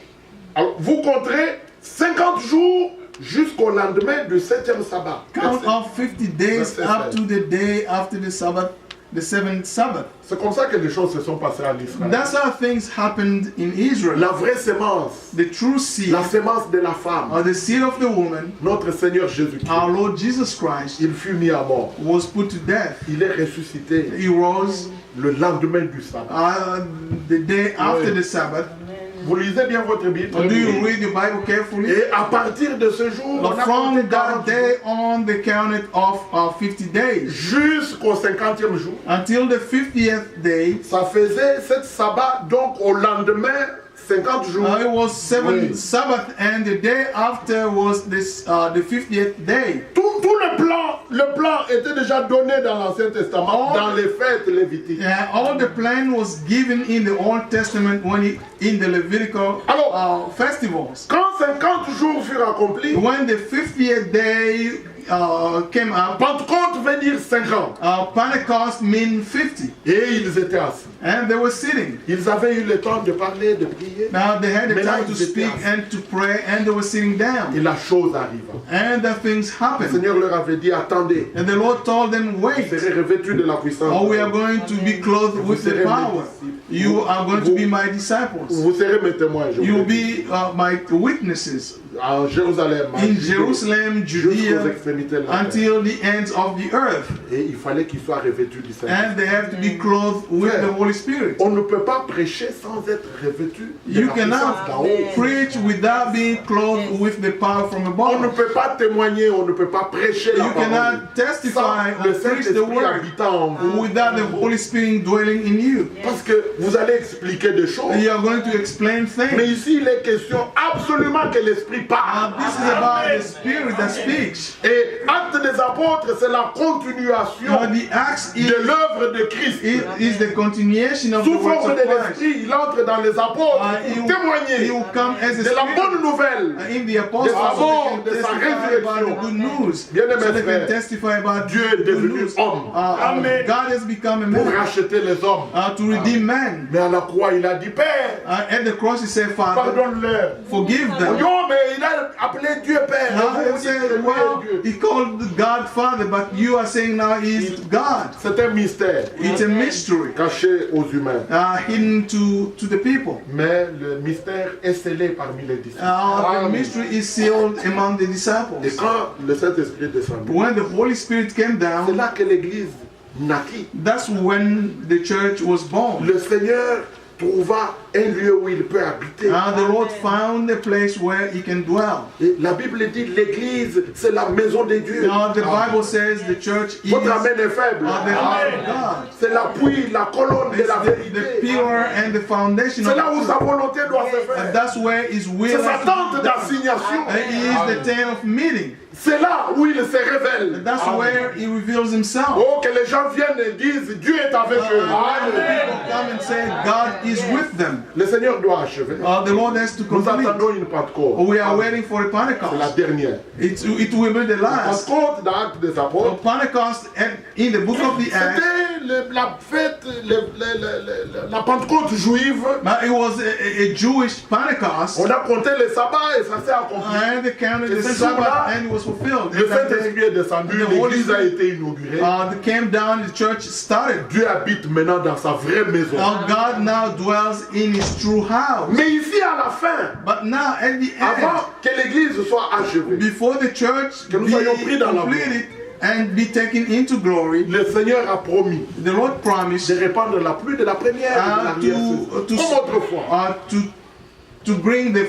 Alors, vous compterez 50 jours jusqu'au lendemain du 7e sabbat. Count off 50 days Verset up 16. to the day after the Sabbath, the 7th Sabbath. C'est comme ça que les choses se sont passées en Israël. That's how things happened in Israel. La vraie sémence, The true seed, la sémence de la femme, the seed of the woman, notre Seigneur Jésus-Christ, our Lord Jesus Christ, il fut mis à mort. was put to death. Il est ressuscité He rose le lendemain du sabbat. the day after Oui. the Sabbath. Vous lisez bien votre Bible. Do you read your Bible carefully? Et à partir de ce jour, on a compté From 40 that jours day on, they counted off 50 days. jusqu'au 50e jour. Until the 50th day, Ça faisait 7 sabbats, donc au lendemain, 50 jours. it was 7 Oui. Sabbath, and the day after was this the 50th day. Tout le plan était déjà donné dans l'Ancien Testament, Oh. dans les fêtes lévitiques. All the plan was given in the Old Testament in the Levitical Alors, festivals. Quand 50 jours furent accomplis, When the 50th day came up, Pentecôte veut dire 50. Pentecost means 50. Et ils étaient assis. And they were sitting. Ils avaient eu le temps de parler, de prier. Now they had the Mais là, time to ils étaient speak assis. and to pray, and they were sitting Et down. la chose arriva. And the things Le happened. Seigneur leur avait dit, attendez, And the Lord told them, vous wait, serez revêtus de la puissance. or we are going to be clothed with the power. You are going to be my disciples. Vous serez mes témoins, je You vous will le dis. be my witnesses En Jérusalem, en in Judée, Jerusalem, jusqu'aux Judea, extrémités de la terre. until the ends of the earth. Et il fallait qu'ils soient revêtus du And Saint-Esprit. they have to be clothed with the Holy Spirit. On ne peut pas prêcher sans être revêtu de You la puissance d'en cannot haut. preach without being clothed with the power from On ne above. peut pas témoigner, on ne peut pas prêcher la You parole. cannot testify Sans le or preach the Saint-Esprit word habitant en vous. without the Holy Spirit dwelling in you. Parce que vous allez expliquer des choses. You are going to explain Mais things. ici, il est question absolument que l'Esprit parle. This is about the Spirit that speaks. Et Actes des Apôtres, c'est la continuation The Acts de l'œuvre de Christ. is the continuation of the Sous works forme of de Christ. l'Esprit, il entre dans les apôtres He pour will témoigner come as a de la bonne Spirit nouvelle. in the apostles, de sa so mort, they de can sa testify about résurrection. the good news. Bien-aimés So they frères, can testify about Dieu the est good devenu news. homme. Amen. God has become a Pour man racheter les hommes. to redeem man. Mais à la croix, il a dit, Père, At the cross he said, Father, pardonne-leur. forgive them. Non, mais il a appelé Dieu Père. Et vous, He vous dites said, que lui well, est Dieu. he called God Father, but you are saying now he's God. C'est un mystère It's a mystery caché aux humains. hidden to the people. Mais le mystère est scellé parmi les disciples. The mystery is sealed among the Et disciples. quand le Saint-Esprit est descendu, When the Holy Spirit came c'est down, là que l'Église naquit. that's when the church was born. Le Seigneur trouva un lieu où il peut habiter. The Lord found a place where he can dwell. Et la Bible dit l'Église, c'est la maison de Dieu. The Bible says the church is Votre amen est faible. the house of God. C'est l'appui, la colonne de It's la the vérité. pillar and the foundation C'est of là où truth. sa volonté doit se faire. That's where his will C'est sa has to tente be done. d'assignation. He is the tent of meeting. C'est là où il se révèle. That's where he reveals himself. Oh, que les gens viennent et disent Dieu est avec eux. When the people come and say God is with them, Le Seigneur doit achever. the Lord has to Nous complete. attendons une Pentecôte. We are waiting for a C'est la Pentecost. dernière. It will be the last. Pentecôte dans Actes des Apôtres. Pentecost in the book of the Acts, C'était la fête, la Pentecôte juive. but it was a Jewish Pentecost, On a compté les sabbats et ça s'est accompli. and they counted Et the ce Sabbath, jour-là, and it was fulfilled. Le And that day, Saint-Esprit est descendu, the Holy l'église a Spirit, été inaugurée. they came down, the church started. Dieu habite maintenant dans sa vraie maison. God now dwells in his true house. Mais ici à la fin, But now at the end, avant que l'église soit achevée, before the church Que nous be soyons pris dans l'amour. completed and be taken into glory, le Seigneur a promis the Lord promised de répandre la pluie de la première et de l'arrière-saison. to Comme autrefois. to bring the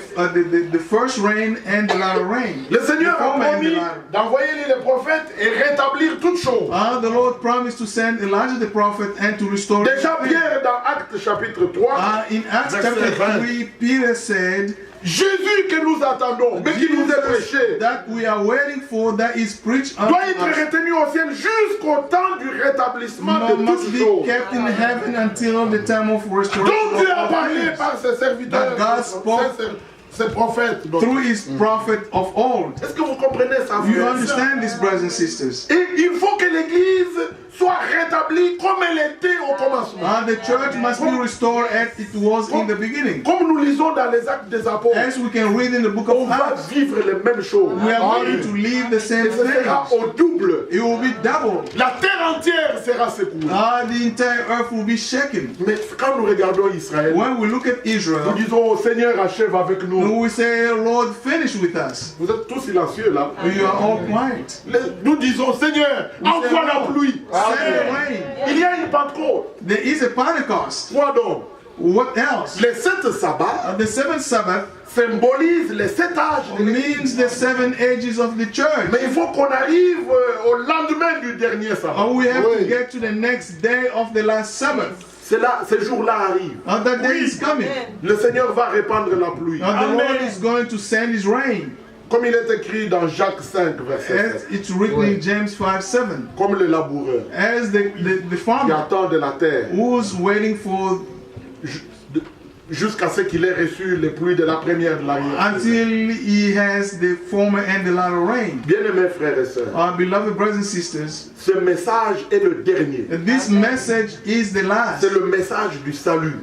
first rain and the latter rain. Le Seigneur The a former and the promis latter. d'envoyer les prophètes et rétablir toutes choses. The Lord promised to send Elijah the prophet and to restore Déjà everything. Pierre dans Actes chapitre 3, In Acts Verset chapter 20. 3, Peter said, Jésus que nous attendons, mais qui nous est prêché, that we are waiting for, that is preached unto doit être us, retenu au ciel jusqu'au temps du rétablissement de must toutes be choses. kept in heaven until the time of restoration Donc Dieu a of all parlé things. par ses serviteurs, That God spoke ses prophètes. Donc, through his prophet of old. est-ce que vous comprenez ça, You frères? understand this, brothers and sisters? Et il faut que l'Église soit rétablie comme elle était au commencement. The church must be restored as it was in the beginning. Comme nous lisons dans les Actes des Apôtres, As we can read in the book on of va Acts, vivre les mêmes choses. we are going to live the same Et ce sera things. au double. It will be double. La terre entière sera secouée. The entire earth will be shaken. Mais quand nous regardons Israël, When we look at nous Israel, disons au Seigneur achève avec nous. we say, Lord, finish with us. Vous êtes tous silencieux là. You are all quiet. Nous disons Seigneur, envoie la pluie. Send the rain. Il y a une Pentecôte. There is a Pentecost. Quoi donc? What else? Les 7 sabbats The seventh Sabbath symbolisent les 7 âges de l'Église. means the 7 ages of the church. Mais il faut qu'on arrive au lendemain du dernier sabbat. We have to Oui. get to the next day of the last Sabbath. C'est là, ce jour-là arrive. That day is coming. Le Seigneur va répandre la pluie. The Lord is going to send his rain. Comme il est écrit dans Jacques 5, verset As 7. it's written in James 5:7. Comme le laboureur As the qui farmer attend de la terre who's waiting for jusqu'à ce qu'il ait reçu les pluies de la première de l'arrière. until he has the former and the latter rain. Bien-aimés frères et sœurs, Our beloved brothers and sisters, ce message est le dernier. this message is the last. C'est le message du salut.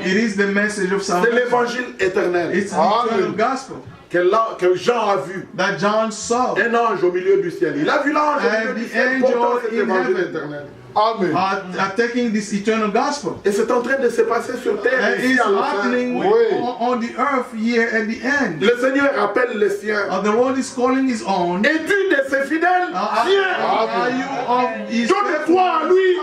It is the message of C'est salvation. l'évangile éternel It's the eternal gospel que Jean a vu. that John saw. Un ange au milieu du ciel. Il a vu l'ange au milieu And du the ciel angel portant cet in évangile heaven. éternel. Amen. Are taking this eternal gospel. Et c'est en train de se passer sur terre And ici it's à la fin. happening Oui. on the earth here at the end. Le Seigneur appelle les siens. The Lord is calling his own. Es-tu de ses fidèles? Viens! Are you of his Donne-toi à lui.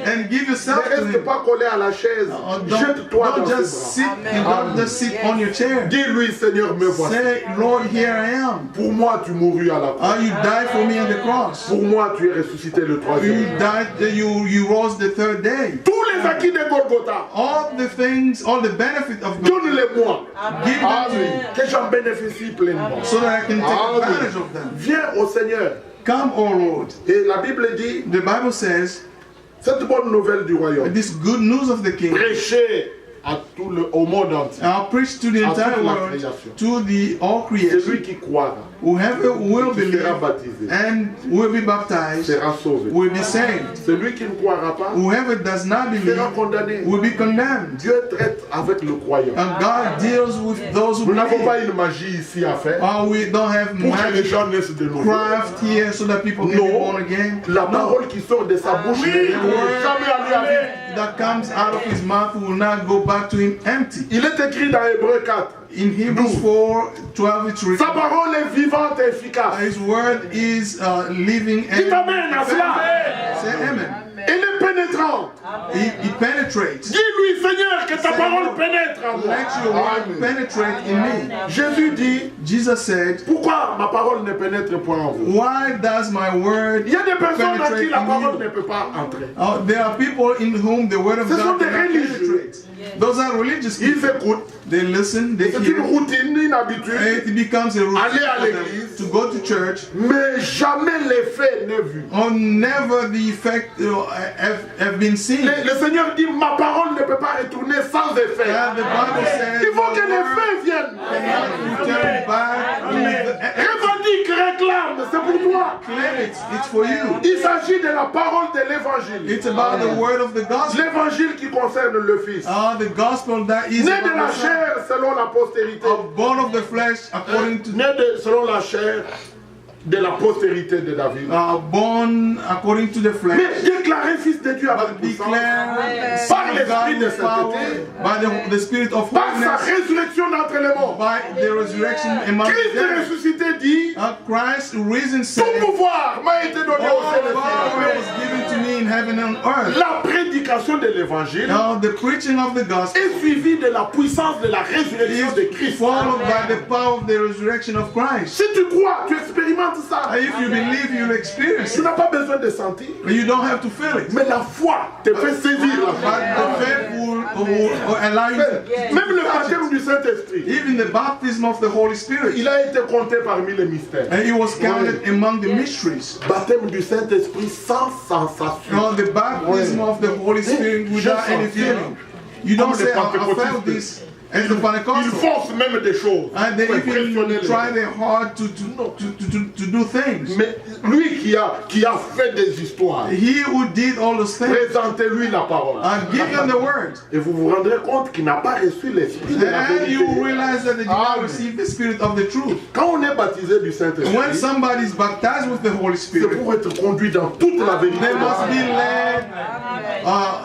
and give Ne yourself to reste him. pas collé à la chaise. Jette-toi Don't dans ses just bras. sit. You don't just sit on your chair. Dis-lui, Seigneur, me voici. Say, Lord, here I am. Pour moi, tu mourus à la croix. You died for me on the cross. Pour moi, tu es ressuscité le You troisième jour. died. You rose the third day. Tous les acquis de Golgotha, All the things, all the benefit of God, donne-les-moi. give them to me Que j'en bénéficie pleinement. so that I can take Amen. advantage of them. Viens au Seigneur. Come, O Lord. Et la Bible dit, The Bible says, cette bonne nouvelle du royaume, this good news of the King. prêchez au monde entier. I'll preach to the À entire toute la world, création. to the all creation. Celui qui croira, Whoever will qui believe sera baptisé, and will be baptized sera sauvé. will be saved. Celui qui ne croira pas Whoever does not believe sera condamné. will be condemned. Dieu traite avec le croyant. And God deals with those who Nous n'avons pas believe. une magie ici à faire We don't have pour que les magic gens naissent de nouveau. craft here so that people can be Non, born again. la parole qui sort de sa bouche ne retourne jamais à lui à vide. That comes out of his mouth will not go back to him empty. Il est écrit dans Hébreux 4. In Hebrews 4:12 it's Sa written, parole est vivante et efficace. his word is living and Dites amen à cela. say amen. Elle est pénétrante. He penetrates. Dis-lui, Seigneur, que ta parole pénètre en moi. Let your word penetrate in me. Jésus dit, Jesus said, pourquoi ma parole ne pénètre point en vous? why does my word Il y a des personnes à qui penetrate la parole in ne you? peut pas entrer. There are people in whom the word of Ce sont God des cannot religieux. penetrate. Those are religious Ils people. écoutent. They listen, they C'est une hear. routine, une habitude. It becomes a routine Aller à for them l'église. to go to church. Mais jamais l'effet n'est vu. Never the effect have been seen. Le Seigneur dit, ma parole ne peut pas retourner sans effet. And the Bible says Il faut que the word l'effet vienne. cannot return back with Revendique, réclame, c'est pour toi. claim it. It's for you. Il s'agit de la parole de l'évangile. It's about the word of the gospel. L'évangile qui concerne le Fils. The gospel that is Né de la about the Son. chair selon la postérité. Born of the flesh according to Né selon la chair de la postérité de David. born according to the flesh. Mais déclaré fils de Dieu avec But puissance. declare Par son l'esprit God de with power sainteté. by the spirit of Par sa holiness, résurrection d'entre les morts. by the resurrection among the Christ dead. ressuscité dit, Christ risen tout said, pouvoir m'a été donné au all ciel et power sur la terre. was given to me in heaven and earth. La prédication de l'évangile The preaching of the gospel est suivie de la puissance de la résurrection de is Christ. followed by the power of the resurrection of Christ. Si tu crois, tu expérimentes ça. If you believe, you'll experience Tu it. n'as pas besoin de sentir. You don't have to feel it. Mais la foi te fait saisir la But foi. the faith will allow you to Même le baptême du Saint-Esprit, even the baptism of the Holy Spirit. il a été compté parmi les mystères. And it was counted among the mysteries. Baptême du Saint-Esprit sans sensation. The baptism of the Holy Spirit without any feeling. You don't say, I felt this as the Ils Pentecostal. forcent même des choses And they pour impressionner even les try gens. their hard to do things. Mais lui qui a fait des histoires, He who did all those things, présentez-lui la parole. give them the word. Et vous vous rendrez compte qu'il n'a pas reçu l'esprit de la And you vérité. realize that they did not receive the spirit of the truth. Quand on est baptisé du When Saint-Esprit, somebody is baptized with the Holy c'est Spirit, pour être conduit dans toute la vérité. they must be led.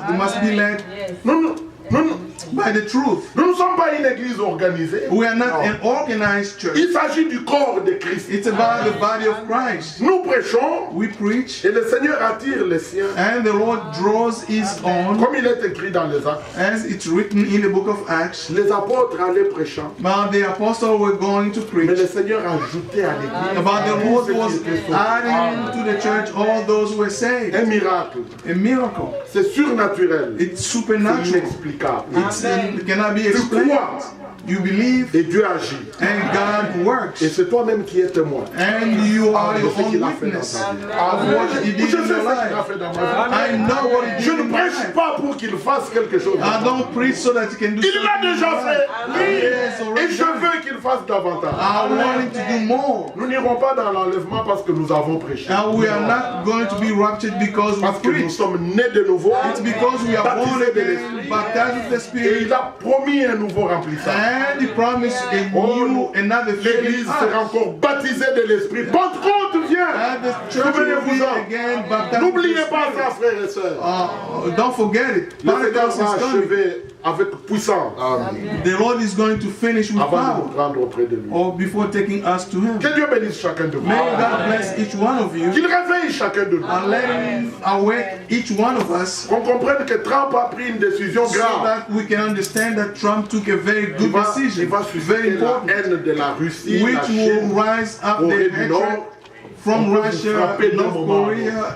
They must be led Non, non, non, non. by the truth. Nous ne sommes pas une église organisée. We are not an organized church. Il s'agit du corps de Christ. It's about the body of Christ. Nous prêchons We preach, et le Seigneur attire les siens. and the Lord draws His own, Comme il est écrit dans les Actes, as it's written in the book of Acts. les apôtres allaient prêchant. The apostles were going to Mais le preach. Seigneur a ajouté à l'église About the Lord tous was ceux qui étaient sauvés. adding to the church all those who were saved. Un miracle. A miracle. C'est surnaturel. It's C'est supernatural. inexplicable. It cannot be Tu explained. crois, You believe Et Dieu agit. and God works. Et c'est toi-même qui es témoin. And you are de your ce own qu'il a fait dans witness ta vie. of what he Je did sais in ce your qu'il a life. fait dans ma vie. I know what he Je did ne in your prêche life. pas pour qu'il fasse quelque chose. I don't preach so that he can do Il something. l'a déjà in your fait. life. Oui. He has Et already je done it. veux qu'il fasse davantage. I want him to do more. Nous n'irons pas dans l'enlèvement parce que nous avons prêché. And we are not going to be raptured because we Parce que nous preach. sommes nés de nouveau. It's because we are born baptisés de again, l'Esprit. baptized with the Et Spirit, il a promis un nouveau remplissage. and he promised a new, another L'Église filling sera us. encore baptisée de l'Esprit. Pentecôte vient. And the church will be Souvenez-vous-en. again baptized with N'oubliez the pas Spirit. ça, frères et sœurs. Don't forget it. Le Seigneur Pentecost va is coming. achever avec puissance The Lord is going to finish with avant de nous power, prendre auprès de lui. or before taking us to Him. Que Dieu bénisse chacun de vous. May God bless each one of you Qu'il réveille chacun de nous. and let Him awake each one of us Qu'on comprenne que Trump a pris une décision so grave. that we can understand that Trump took a very Il good va decision, very susciter la important, haine de la Russie, la which will Chine, rise up the Corée du hatred Nord. from On peut vous Russia, frapper d'un North moment. Korea,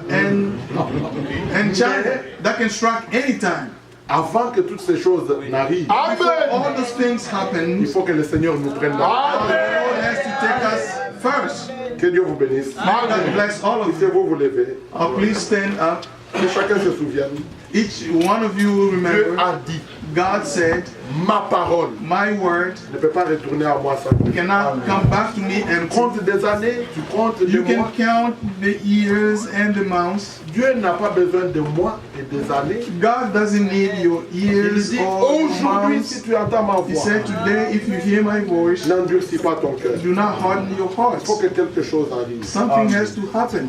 and China that can strike anytime. Avant que toutes ces choses n'arrivent, Before all those things happen, il faut que le Seigneur nous prenne the la Lord has to take us first. Que Dieu vous bénisse. May God bless all of you. Puissiez-vous vous lever. Please stand up. Que chacun se souvienne. Each one of you will Dieu remember, a dit, God said, ma parole my word ne peut pas retourner à moi sans que cannot come back to me tu empty. comptes des années, tu comptes des You can mois. count the years and the months. Dieu n'a pas besoin de mois et des années. God doesn't need your Il years dit, or your aujourd'hui, si months. tu entends ma He voix, said, today, if you hear my voice, n'endurcis pas ton cœur. do not harden your Il hearts. faut que quelque chose arrive. Something has to happen.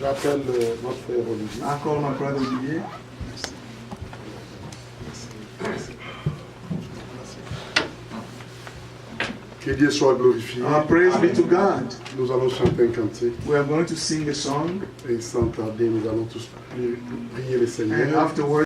J'appelle notre frère Olivier. I call my brother Olivier. Que Dieu soit glorifié. Praise be to God. Nous allons chanter un cantique. We are going to sing a song, Et sans tarder, nous allons tous prier le and Seigneur. afterwards,